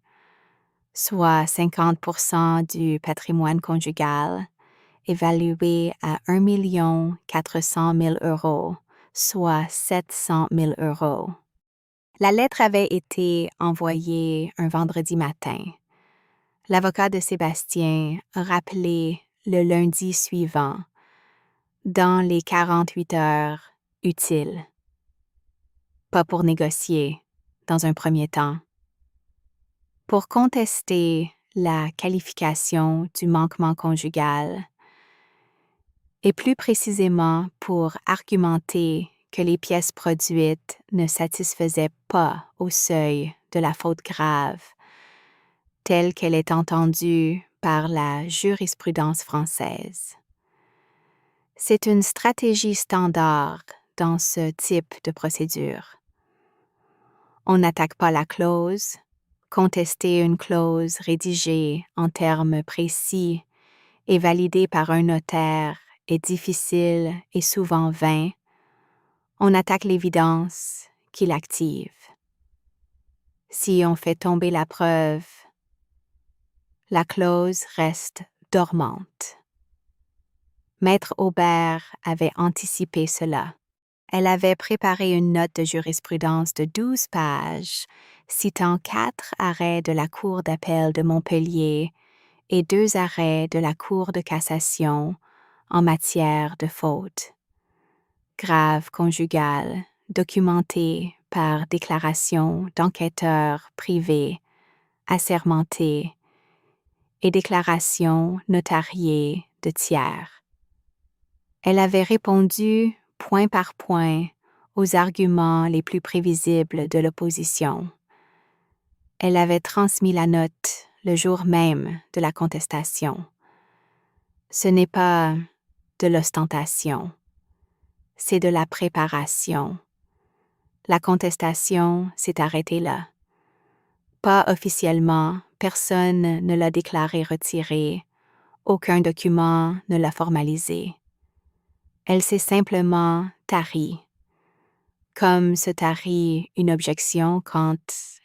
Speaker 1: soit 50% du patrimoine conjugal, évalué à 1 400 000 €, soit 700 000 €. La lettre avait été envoyée un vendredi matin. L'avocat de Sébastien a rappelé le lundi suivant, dans les 48 heures utiles. Pas pour négocier, dans un premier temps. Pour contester la qualification du manquement conjugal, et plus précisément pour argumenter que les pièces produites ne satisfaisaient pas au seuil de la faute grave, telle qu'elle est entendue par la jurisprudence française. C'est une stratégie standard dans ce type de procédure. On n'attaque pas la clause. Contester une clause rédigée en termes précis et validée par un notaire est difficile et souvent vain. On attaque l'évidence qui l'active. Si on fait tomber la preuve, la clause reste dormante. Maître Aubert avait anticipé cela. Elle avait préparé une note de jurisprudence de 12 pages, citant 4 arrêts de la Cour d'appel de Montpellier et 2 arrêts de la Cour de cassation en matière de faute grave conjugale, documentée par déclaration d'enquêteurs privés, assermentés, et déclaration notariée de tiers. Elle avait répondu point par point aux arguments les plus prévisibles de l'opposition. Elle avait transmis la note le jour même de la contestation. Ce n'est pas de l'ostentation, c'est de la préparation. La contestation s'est arrêtée là. Pas officiellement, personne ne l'a déclarée retirée, aucun document ne l'a formalisée. Elle s'est simplement tarie, comme se tarit une objection quand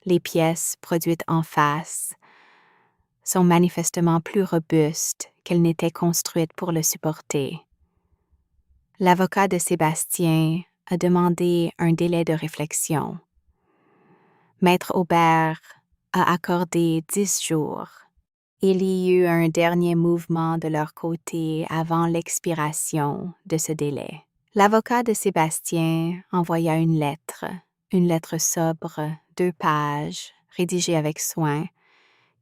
Speaker 1: les pièces produites en face sont manifestement plus robustes qu'elles n'étaient construites pour le supporter. L'avocat de Sébastien a demandé un délai de réflexion. Maître Aubert a accordé 10 jours. Il y eut un dernier mouvement de leur côté avant l'expiration de ce délai. L'avocat de Sébastien envoya une lettre sobre, 2 pages, rédigée avec soin,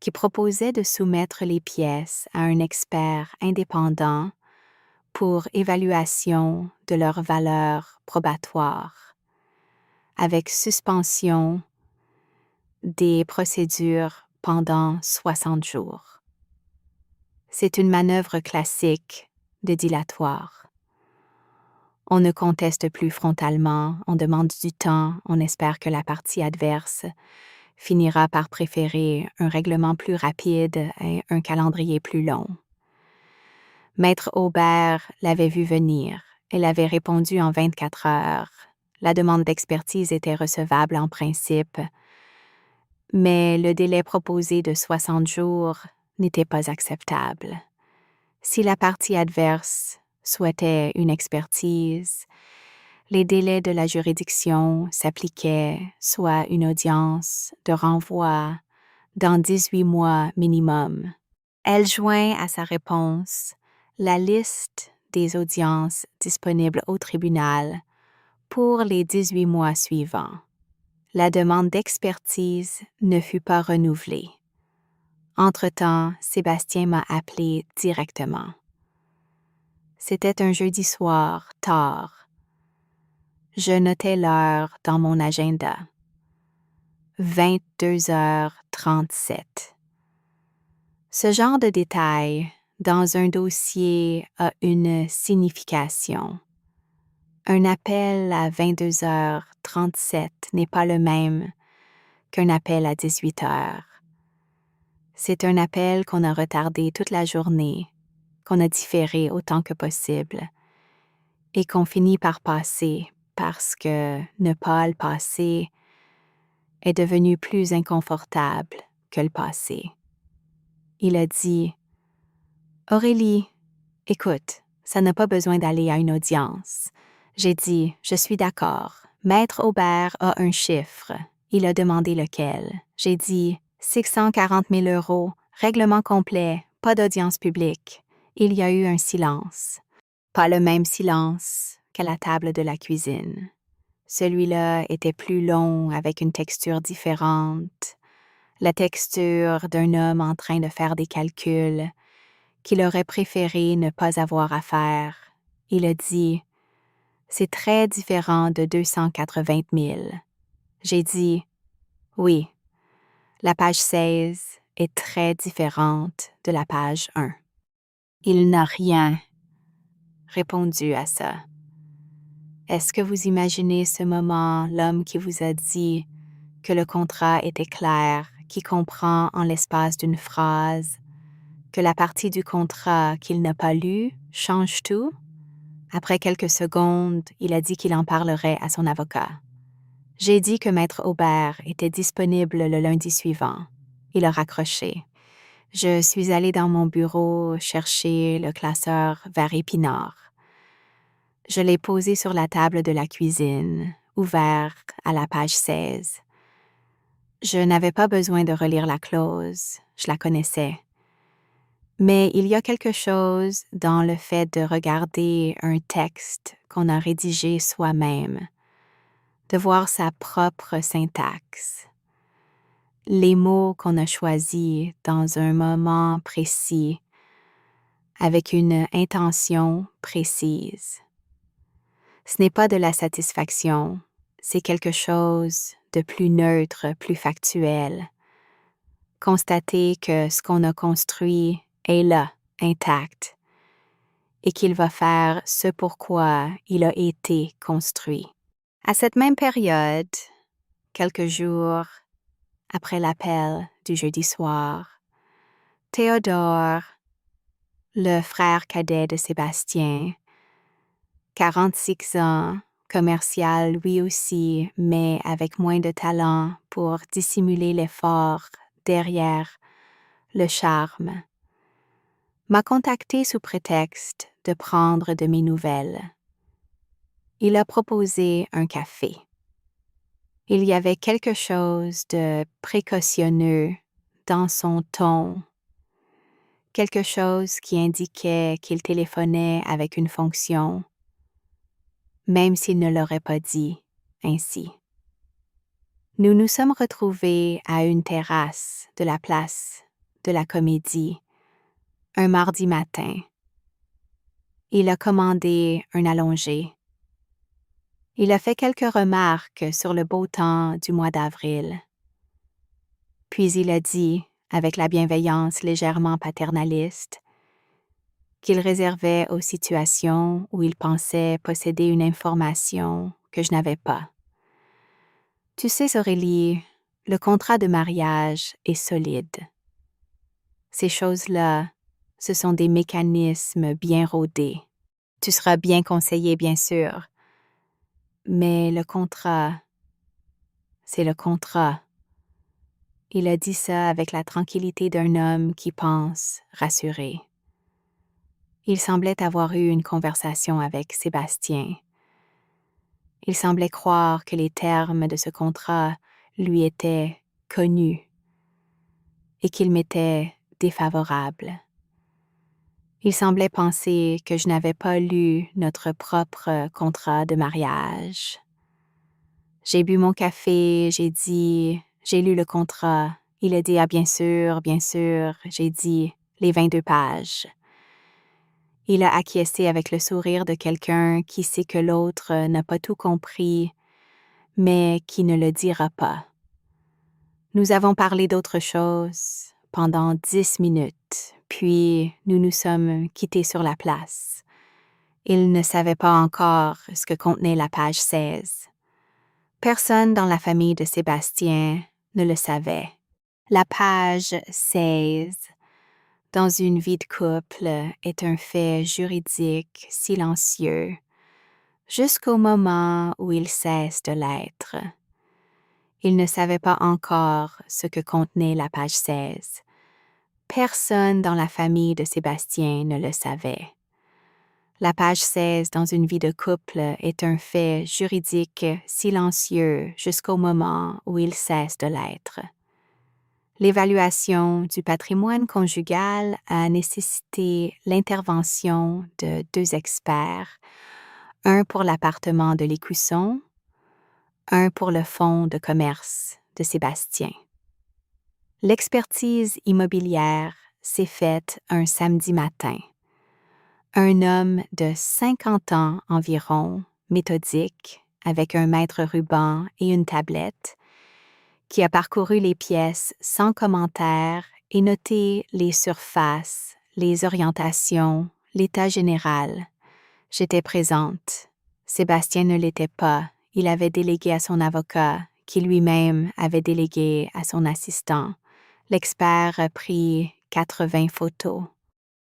Speaker 1: qui proposait de soumettre les pièces à un expert indépendant pour évaluation de leur valeur probatoire, avec suspension des procédures pendant 60 jours. C'est une manœuvre classique de dilatoire. On ne conteste plus frontalement, on demande du temps, on espère que la partie adverse finira par préférer un règlement plus rapide et un calendrier plus long. Maître Aubert l'avait vu venir. Elle avait répondu en 24 heures. La demande d'expertise était recevable en principe, mais le délai proposé de 60 jours n'était pas acceptable. Si la partie adverse souhaitait une expertise, les délais de la juridiction s'appliquaient, soit une audience de renvoi dans 18 mois minimum. Elle joint à sa réponse la liste des audiences disponibles au tribunal pour les 18 mois suivants. La demande d'expertise ne fut pas renouvelée. Entre-temps, Sébastien m'a appelé directement. C'était un jeudi soir, tard. Je notais l'heure dans mon agenda. 22h37. Ce genre de détail dans un dossier a une signification. Un appel à 22h37 n'est pas le même qu'un appel à 18h. C'est un appel qu'on a retardé toute la journée, qu'on a différé autant que possible, et qu'on finit par passer parce que ne pas le passer est devenu plus inconfortable que le passé. Il a dit « Aurélie, écoute, ça n'a pas besoin d'aller à une audience. » J'ai dit « Je suis d'accord. Maître Aubert a un chiffre. » Il a demandé lequel. J'ai dit « 640 000 €, règlement complet, pas d'audience publique. » Il y a eu un silence. Pas le même silence qu'à la table de la cuisine. Celui-là était plus long, avec une texture différente. La texture d'un homme en train de faire des calculs qu'il aurait préféré ne pas avoir à faire. Il a dit « C'est très différent de 280 000. » J'ai dit « Oui, la page 16 est très différente de la page 1. » Il n'a rien répondu à ça. Est-ce que vous imaginez ce moment, l'homme qui vous a dit que le contrat était clair, qui comprend en l'espace d'une phrase que la partie du contrat qu'il n'a pas lue change tout? Après quelques secondes, il a dit qu'il en parlerait à son avocat. J'ai dit que Maître Aubert était disponible le lundi suivant. Il a raccroché. Je suis allée dans mon bureau chercher le classeur vers Épinard. Je l'ai posé sur la table de la cuisine, ouvert à la page 16. Je n'avais pas besoin de relire la clause, je la connaissais. Mais il y a quelque chose dans le fait de regarder un texte qu'on a rédigé soi-même, de voir sa propre syntaxe, les mots qu'on a choisis dans un moment précis, avec une intention précise. Ce n'est pas de la satisfaction, c'est quelque chose de plus neutre, plus factuel. Constater que ce qu'on a construit est là, intact, et qu'il va faire ce pourquoi il a été construit. À cette même période, quelques jours après l'appel du jeudi soir, Théodore, le frère cadet de Sébastien, 46 ans, commercial lui aussi, mais avec moins de talent pour dissimuler l'effort derrière le charme, m'a contacté sous prétexte de prendre de mes nouvelles. Il a proposé un café. Il y avait quelque chose de précautionneux dans son ton, quelque chose qui indiquait qu'il téléphonait avec une fonction, même s'il ne l'aurait pas dit ainsi. Nous nous sommes retrouvés à une terrasse de la place de la Comédie un mardi matin. Il a commandé un allongé. Il a fait quelques remarques sur le beau temps du mois d'avril. Puis il a dit, avec la bienveillance légèrement paternaliste, qu'il réservait aux situations où il pensait posséder une information que je n'avais pas. Tu sais, Aurélie, le contrat de mariage est solide. Ces choses-là, ce sont des mécanismes bien rodés. Tu seras bien conseillé, bien sûr. Mais le contrat, c'est le contrat. Il a dit ça avec la tranquillité d'un homme qui pense, rassuré. Il semblait avoir eu une conversation avec Sébastien. Il semblait croire que les termes de ce contrat lui étaient connus et qu'il m'était défavorable. Il semblait penser que je n'avais pas lu notre propre contrat de mariage. J'ai bu mon café, j'ai dit « J'ai lu le contrat ». Il a dit « Ah, bien sûr, bien sûr ». J'ai dit « Les 22 pages ». Il a acquiescé avec le sourire de quelqu'un qui sait que l'autre n'a pas tout compris, mais qui ne le dira pas. Nous avons parlé d'autre chose pendant 10 minutes, puis nous nous sommes quittés sur la place. Il ne savait pas encore ce que contenait la page 16. Personne dans la famille de Sébastien ne le savait. La page 16, dans une vie de couple, est un fait juridique silencieux, jusqu'au moment où il cesse de l'être. Il ne savait pas encore ce que contenait la page 16. Personne dans la famille de Sébastien ne le savait. La page 16 dans une vie de couple est un fait juridique silencieux jusqu'au moment où il cesse de l'être. L'évaluation du patrimoine conjugal a nécessité l'intervention de 2 experts, un pour l'appartement de l'Écusson, un pour le fonds de commerce de Sébastien. L'expertise immobilière s'est faite un samedi matin. Un homme de 50 ans environ, méthodique, avec un mètre ruban et une tablette, qui a parcouru les pièces sans commentaire et noté les surfaces, les orientations, l'état général. J'étais présente. Sébastien ne l'était pas. Il avait délégué à son avocat, qui lui-même avait délégué à son assistant. L'expert a pris 80 photos.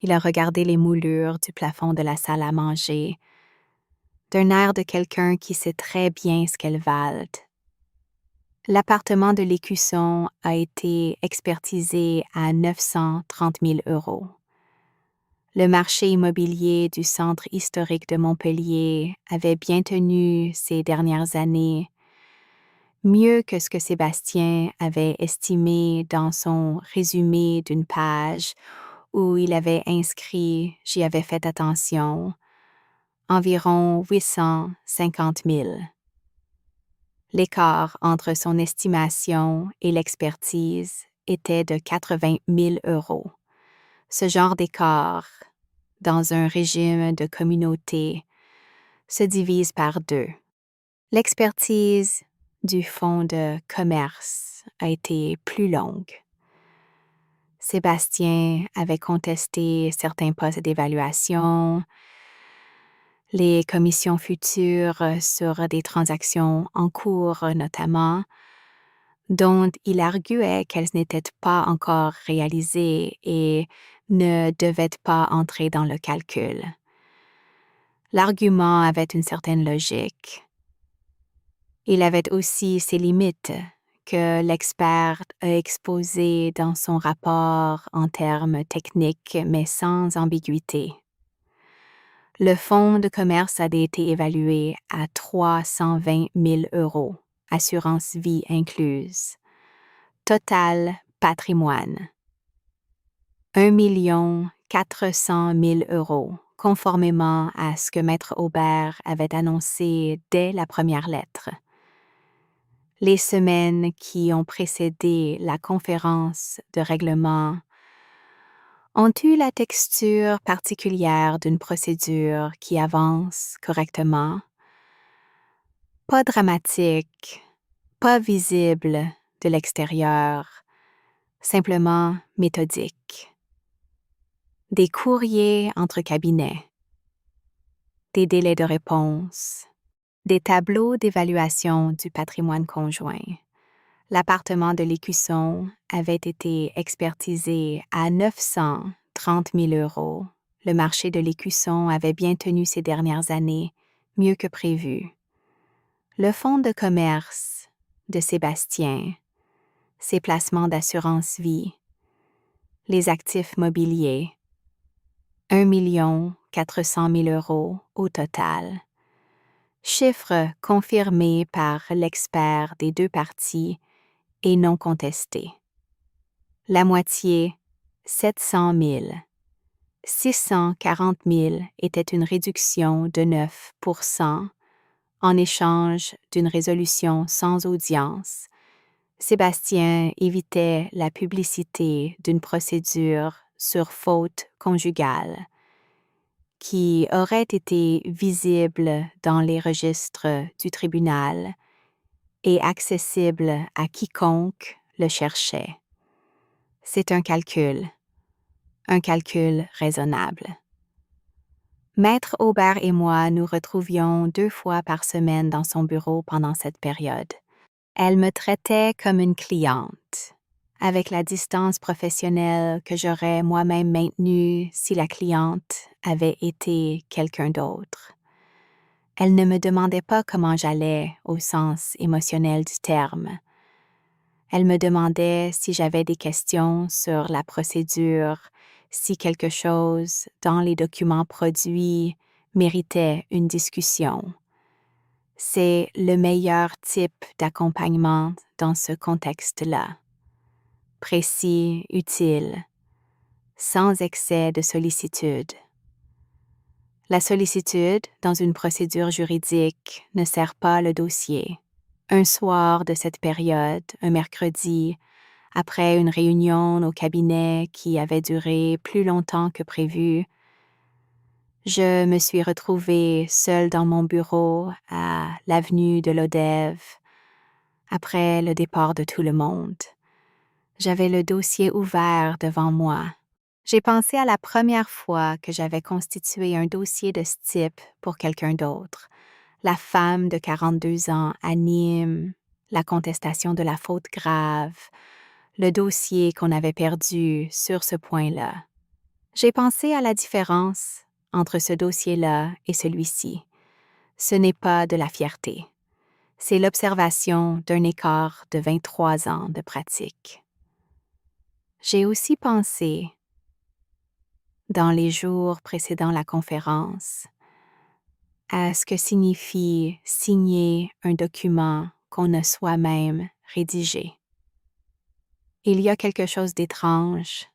Speaker 1: Il a regardé les moulures du plafond de la salle à manger, d'un air de quelqu'un qui sait très bien ce qu'elles valent. L'appartement de l'Écusson a été expertisé à 930 000 €. Le marché immobilier du centre historique de Montpellier avait bien tenu ces dernières années, mieux que ce que Sébastien avait estimé dans son résumé d'une page où il avait inscrit, j'y avais fait attention, environ 850 000. L'écart entre son estimation et l'expertise était de 80 000 €. Ce genre d'écart, dans un régime de communauté, se divise par 2. L'expertise du fonds de commerce a été plus longue. Sébastien avait contesté certains postes d'évaluation, les commissions futures sur des transactions en cours notamment, dont il arguait qu'elles n'étaient pas encore réalisées et ne devaient pas entrer dans le calcul. L'argument avait une certaine logique. Il avait aussi ses limites que l'expert a exposées dans son rapport en termes techniques mais sans ambiguïté. Le fonds de commerce a été évalué à 320 000 €, assurance vie incluse. Total patrimoine 1 400 000 €, conformément à ce que Maître Aubert avait annoncé dès la première lettre. Les semaines qui ont précédé la conférence de règlement ont eu la texture particulière d'une procédure qui avance correctement, pas dramatique, pas visible de l'extérieur, simplement méthodique. Des courriers entre cabinets, des délais de réponse, des tableaux d'évaluation du patrimoine conjoint. L'appartement de l'Écusson avait été expertisé à 930 000 €. Le marché de l'Écusson avait bien tenu ces dernières années, mieux que prévu. Le fonds de commerce de Sébastien, ses placements d'assurance vie, les actifs mobiliers, 1 400 000 € au total. Chiffre confirmé par l'expert des deux parties et non contesté. La moitié, 700 000. 640 000 était une réduction de 9% en échange d'une résolution sans audience. Sébastien évitait la publicité d'une procédure sur faute conjugale qui aurait été visible dans les registres du tribunal et accessible à quiconque le cherchait. C'est un calcul raisonnable. Maître Aubert et moi nous retrouvions 2 fois par semaine dans son bureau pendant cette période. Elle me traitait comme une cliente, avec la distance professionnelle que j'aurais moi-même maintenue si la cliente avait été quelqu'un d'autre. Elle ne me demandait pas comment j'allais au sens émotionnel du terme. Elle me demandait si j'avais des questions sur la procédure, si quelque chose dans les documents produits méritait une discussion. C'est le meilleur type d'accompagnement dans ce contexte-là. Précis, utile, sans excès de sollicitude. La sollicitude dans une procédure juridique ne sert pas le dossier. Un soir de cette période, un mercredi, après une réunion au cabinet qui avait duré plus longtemps que prévu, je me suis retrouvée seule dans mon bureau à l'avenue de Lodève, après le départ de tout le monde. J'avais le dossier ouvert devant moi. J'ai pensé à la première fois que j'avais constitué un dossier de ce type pour quelqu'un d'autre. La femme de 42 ans anime la contestation de la faute grave, le dossier qu'on avait perdu sur ce point-là. J'ai pensé à la différence entre ce dossier-là et celui-ci. Ce n'est pas de la fierté. C'est l'observation d'un écart de 23 ans de pratique. J'ai aussi pensé, dans les jours précédant la conférence, à ce que signifie signer un document qu'on a soi-même rédigé. Il y a quelque chose d'étrange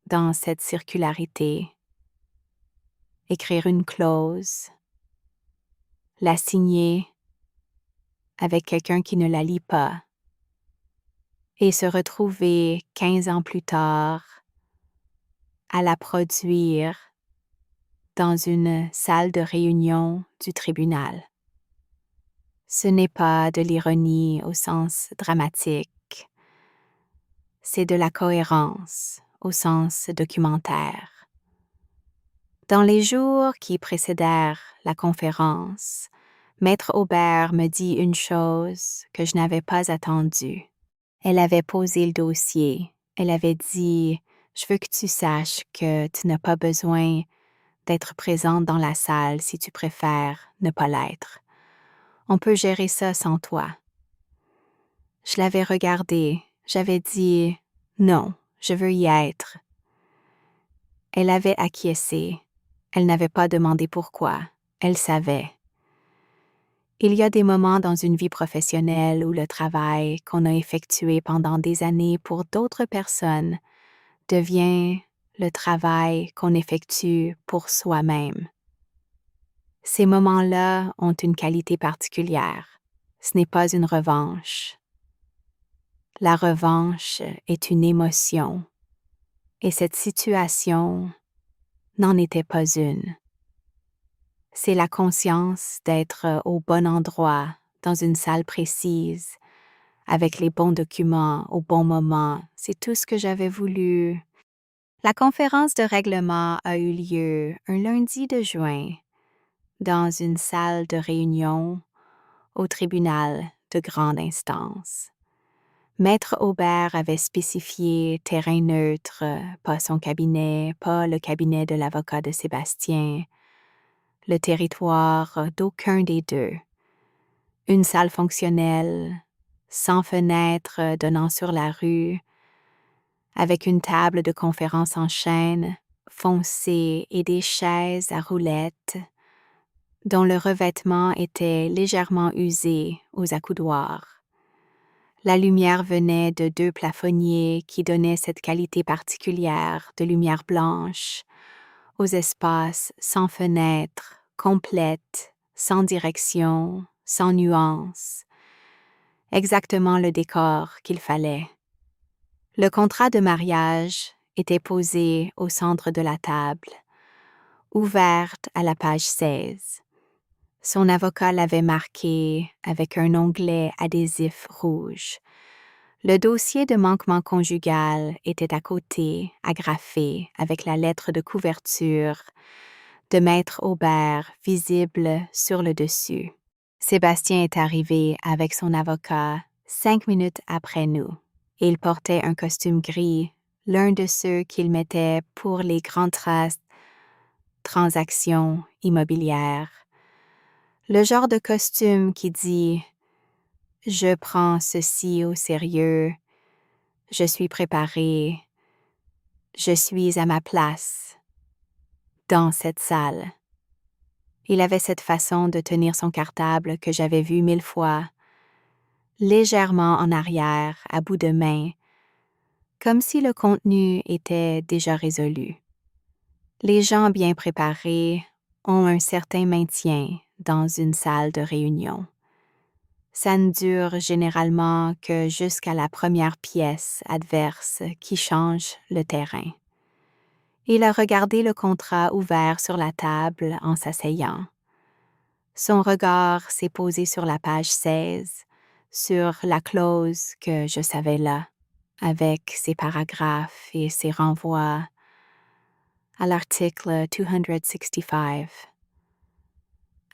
Speaker 1: dans cette circularité. Écrire une clause, la signer avec quelqu'un qui ne la lit pas et se retrouver 15 ans plus tard à la produire dans une salle de réunion du tribunal. Ce n'est pas de l'ironie au sens dramatique, c'est de la cohérence au sens documentaire. Dans les jours qui précédèrent la conférence, Maître Aubert me dit une chose que je n'avais pas attendue. Elle avait posé le dossier. Elle avait dit « Je veux que tu saches que tu n'as pas besoin d'être présente dans la salle si tu préfères ne pas l'être. On peut gérer ça sans toi. » Je l'avais regardée. J'avais dit « Non, je veux y être. » Elle avait acquiescé. Elle n'avait pas demandé pourquoi. Elle savait. Il y a des moments dans une vie professionnelle où le travail qu'on a effectué pendant des années pour d'autres personnes devient le travail qu'on effectue pour soi-même. Ces moments-là ont une qualité particulière. Ce n'est pas une revanche. La revanche est une émotion Et cette situation n'en était pas une. C'est la conscience d'être au bon endroit, dans une salle précise, avec les bons documents au bon moment. C'est tout ce que j'avais voulu. La conférence de règlement a eu lieu un lundi de juin, dans une salle de réunion au tribunal de grande instance. Maître Aubert avait spécifié terrain neutre, pas son cabinet, pas le cabinet de l'avocat de Sébastien, le territoire d'aucun des deux. Une salle fonctionnelle, sans fenêtre donnant sur la rue, avec une table de conférence en chêne foncé et des chaises à roulettes, dont le revêtement était légèrement usé aux accoudoirs. La lumière venait de deux plafonniers qui donnaient cette qualité particulière de lumière blanche aux espaces sans fenêtre, complètes, sans direction, sans nuance. Exactement le décor qu'il fallait. Le contrat de mariage était posé au centre de la table, ouverte à la page 16. Son avocat l'avait marqué avec un onglet adhésif rouge. Le dossier de manquement conjugal était à côté, agrafé avec la lettre de couverture de Maître Aubert visible sur le dessus. Sébastien est arrivé avec son avocat 5 minutes après nous. Il portait un costume gris, l'un de ceux qu'il mettait pour les grandes transactions immobilières. Le genre de costume qui dit « Je prends ceci au sérieux, je suis préparé, je suis à ma place dans cette salle. » Il avait cette façon de tenir son cartable que j'avais vu 1000 fois, légèrement en arrière, à bout de main, comme si le contenu était déjà résolu. Les gens bien préparés ont un certain maintien dans une salle de réunion. Ça ne dure généralement que jusqu'à la première pièce adverse qui change le terrain. Il a regardé le contrat ouvert sur la table en s'asseyant. Son regard s'est posé sur la page 16, sur la clause que je savais là, avec ses paragraphes et ses renvois à l'article 265,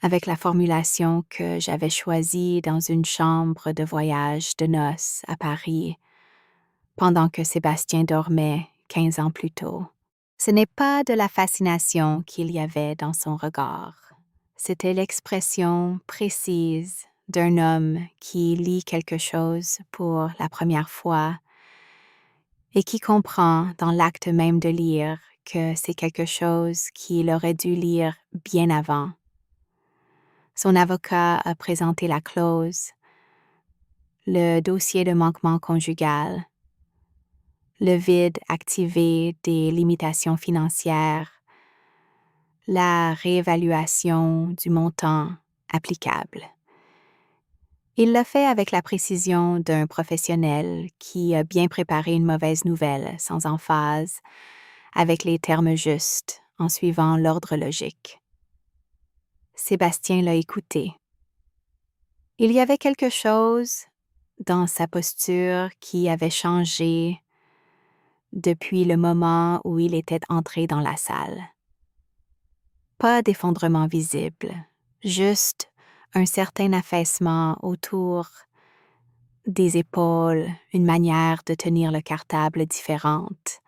Speaker 1: avec la formulation que j'avais choisie dans une chambre de voyage de noces à Paris, pendant que Sébastien dormait 15 ans plus tôt. Ce n'est pas de la fascination qu'il y avait dans son regard. C'était l'expression précise d'un homme qui lit quelque chose pour la première fois et qui comprend dans l'acte même de lire que c'est quelque chose qu'il aurait dû lire bien avant. Son avocat a présenté la clause, le dossier de manquement conjugal, le vide activé des limitations financières, la réévaluation du montant applicable. Il l'a fait avec la précision d'un professionnel qui a bien préparé une mauvaise nouvelle sans emphase, avec les termes justes, en suivant l'ordre logique. Sébastien l'a écouté. Il y avait quelque chose dans sa posture qui avait changé depuis le moment où il était entré dans la salle. Pas d'effondrement visible, juste un certain affaissement autour des épaules, une manière de tenir le cartable différente.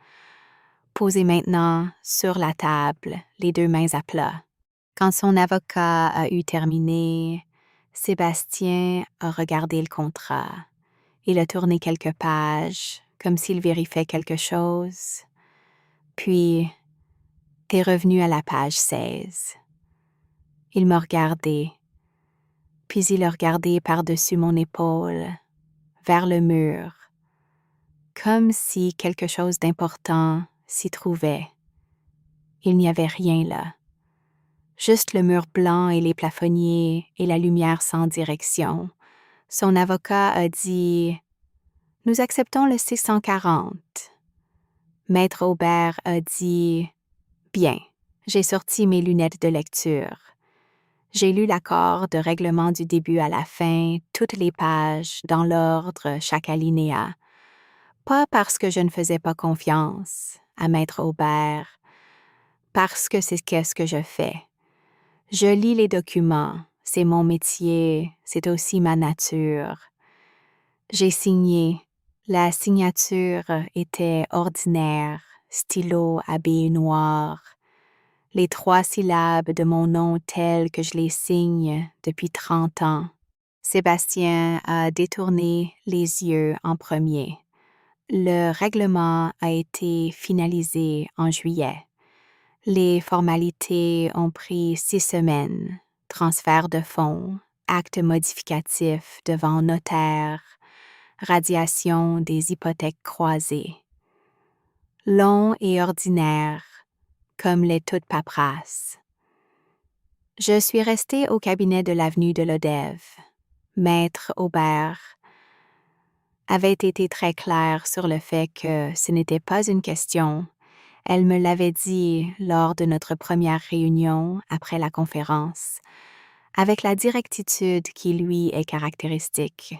Speaker 1: Posé maintenant sur la table, les deux mains à plat. Quand son avocat a eu terminé, Sébastien a regardé le contrat. Il a tourné quelques pages, comme s'il vérifiait quelque chose, puis est revenu à la page 16. Il m'a regardé, puis il a regardé par-dessus mon épaule, vers le mur, comme si quelque chose d'important s'y trouvait. Il n'y avait rien là. Juste le mur blanc et les plafonniers et la lumière sans direction. Son avocat a dit « Nous acceptons le 640. » Maître Aubert a dit « Bien, j'ai sorti mes lunettes de lecture. J'ai lu l'accord de règlement du début à la fin, toutes les pages, dans l'ordre, chaque alinéa. Pas parce que je ne faisais pas confiance à Maître Aubert, parce que c'est ce que je fais. Je lis les documents, c'est mon métier, c'est aussi ma nature. J'ai signé. La signature était ordinaire, stylo à billes noires. Les 3 syllabes de mon nom telles que je les signe depuis 30 ans. Sébastien a détourné les yeux en premier. Le règlement a été finalisé en juillet. Les formalités ont pris 6 semaines. Transfert de fonds, acte modificatif devant notaire, radiation des hypothèques croisées. Long et ordinaire, comme les toutes paperasses. Je suis restée au cabinet de l'avenue de Lodève. Maître Aubert avait été très clair sur le fait que ce n'était pas une question. Elle me l'avait dit lors de notre première réunion après la conférence, avec la directitude qui lui est caractéristique.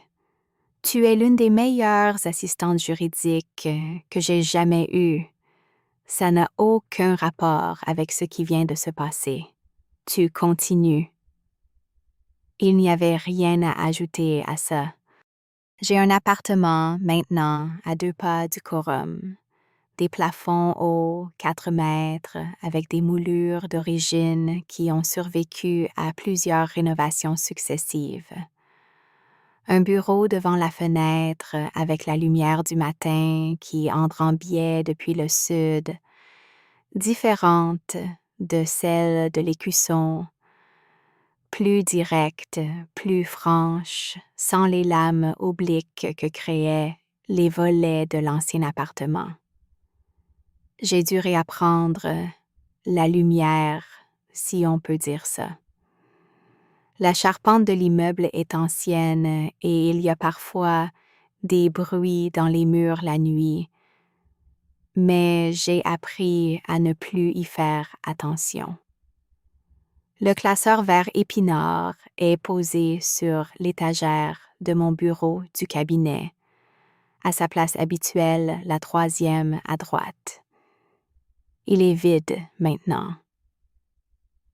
Speaker 1: Tu es l'une des meilleures assistantes juridiques que j'ai jamais eues. Ça n'a aucun rapport avec ce qui vient de se passer. Tu continues. Il n'y avait rien à ajouter à ça. J'ai un appartement maintenant à 2 pas du quorum. Des plafonds hauts, 4 mètres, avec des moulures d'origine qui ont survécu à plusieurs rénovations successives. Un bureau devant la fenêtre avec la lumière du matin qui entre en biais depuis le sud, différente de celle de l'écusson, plus directe, plus franche, sans les lames obliques que créaient les volets de l'ancien appartement. J'ai dû réapprendre la lumière, si on peut dire ça. La charpente de l'immeuble est ancienne et il y a parfois des bruits dans les murs la nuit, mais j'ai appris à ne plus y faire attention. Le classeur vert épinard est posé sur l'étagère de mon bureau du cabinet, à sa place habituelle, la 3e à droite. Il est vide maintenant.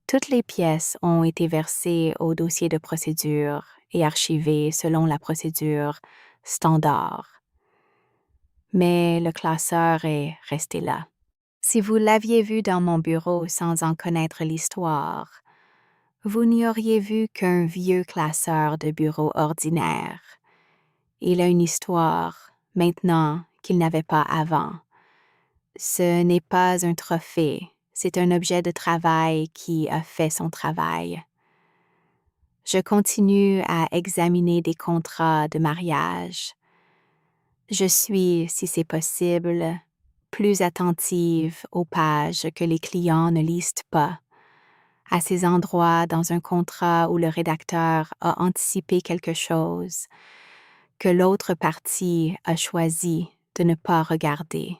Speaker 1: Toutes les pièces ont été versées au dossier de procédure et archivées selon la procédure standard. Mais le classeur est resté là. Si vous l'aviez vu dans mon bureau sans en connaître l'histoire, vous n'y auriez vu qu'un vieux classeur de bureau ordinaire. Il a une histoire, maintenant, qu'il n'avait pas avant. Ce n'est pas un trophée, c'est un objet de travail qui a fait son travail. Je continue à examiner des contrats de mariage. Je suis, si c'est possible, plus attentive aux pages que les clients ne lisent pas, à ces endroits dans un contrat où le rédacteur a anticipé quelque chose que l'autre partie a choisi de ne pas regarder.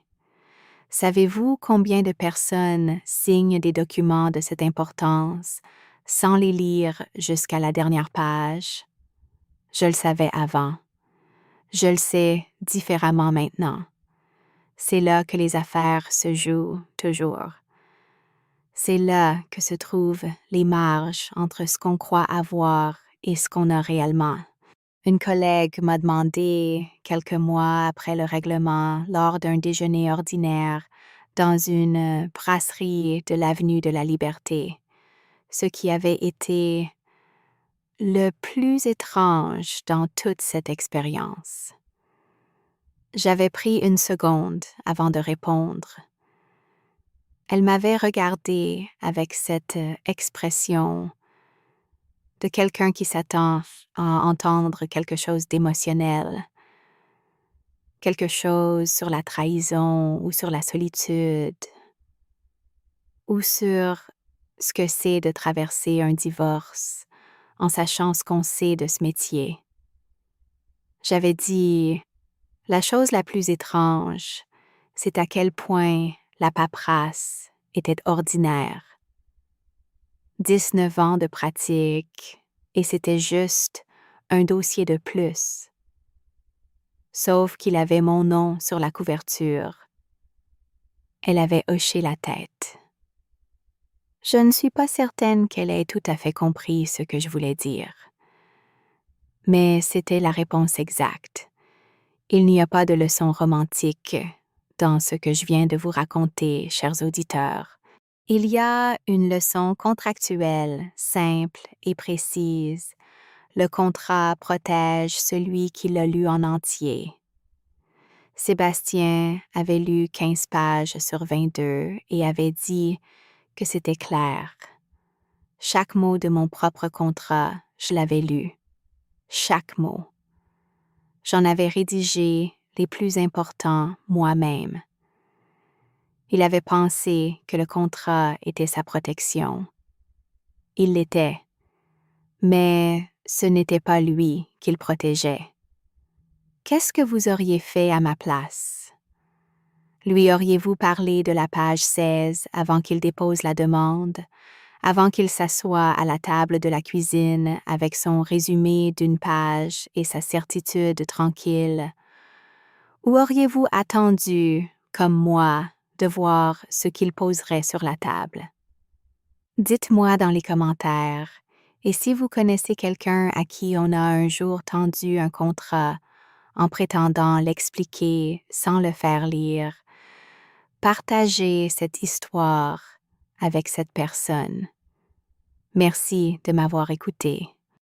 Speaker 1: Savez-vous combien de personnes signent des documents de cette importance sans les lire jusqu'à la dernière page? Je le savais avant. Je le sais différemment maintenant. C'est là que les affaires se jouent toujours. C'est là que se trouvent les marges entre ce qu'on croit avoir et ce qu'on a réellement. Une collègue m'a demandé, quelques mois après le règlement, lors d'un déjeuner ordinaire, dans une brasserie de l'avenue de la Liberté, ce qui avait été le plus étrange dans toute cette expérience. J'avais pris une seconde avant de répondre. Elle m'avait regardé avec cette expression de quelqu'un qui s'attend à entendre quelque chose d'émotionnel, quelque chose sur la trahison ou sur la solitude, ou sur ce que c'est de traverser un divorce en sachant ce qu'on sait de ce métier. J'avais dit, la chose la plus étrange, c'est à quel point la paperasse était ordinaire. 19 ans de pratique et c'était juste un dossier de plus. Sauf qu'il avait mon nom sur la couverture. Elle avait hoché la tête. Je ne suis pas certaine qu'elle ait tout à fait compris ce que je voulais dire. Mais c'était la réponse exacte. Il n'y a pas de leçon romantique dans ce que je viens de vous raconter, chers auditeurs. Il y a une leçon contractuelle, simple et précise. Le contrat protège celui qui l'a lu en entier. Sébastien avait lu 15 pages sur 22 et avait dit que c'était clair. Chaque mot de mon propre contrat, je l'avais lu. Chaque mot. J'en avais rédigé les plus importants moi-même. Il avait pensé que le contrat était sa protection. Il l'était. Mais ce n'était pas lui qu'il protégeait. Qu'est-ce que vous auriez fait à ma place? Lui auriez-vous parlé de la page 16 avant qu'il dépose la demande, avant qu'il s'assoie à la table de la cuisine avec son résumé d'une page et sa certitude tranquille? Ou auriez-vous attendu, comme moi, de voir ce qu'il poserait sur la table? Dites-moi dans les commentaires, et si vous connaissez quelqu'un à qui on a un jour tendu un contrat en prétendant l'expliquer sans le faire lire, partagez cette histoire avec cette personne. Merci de m'avoir écouté.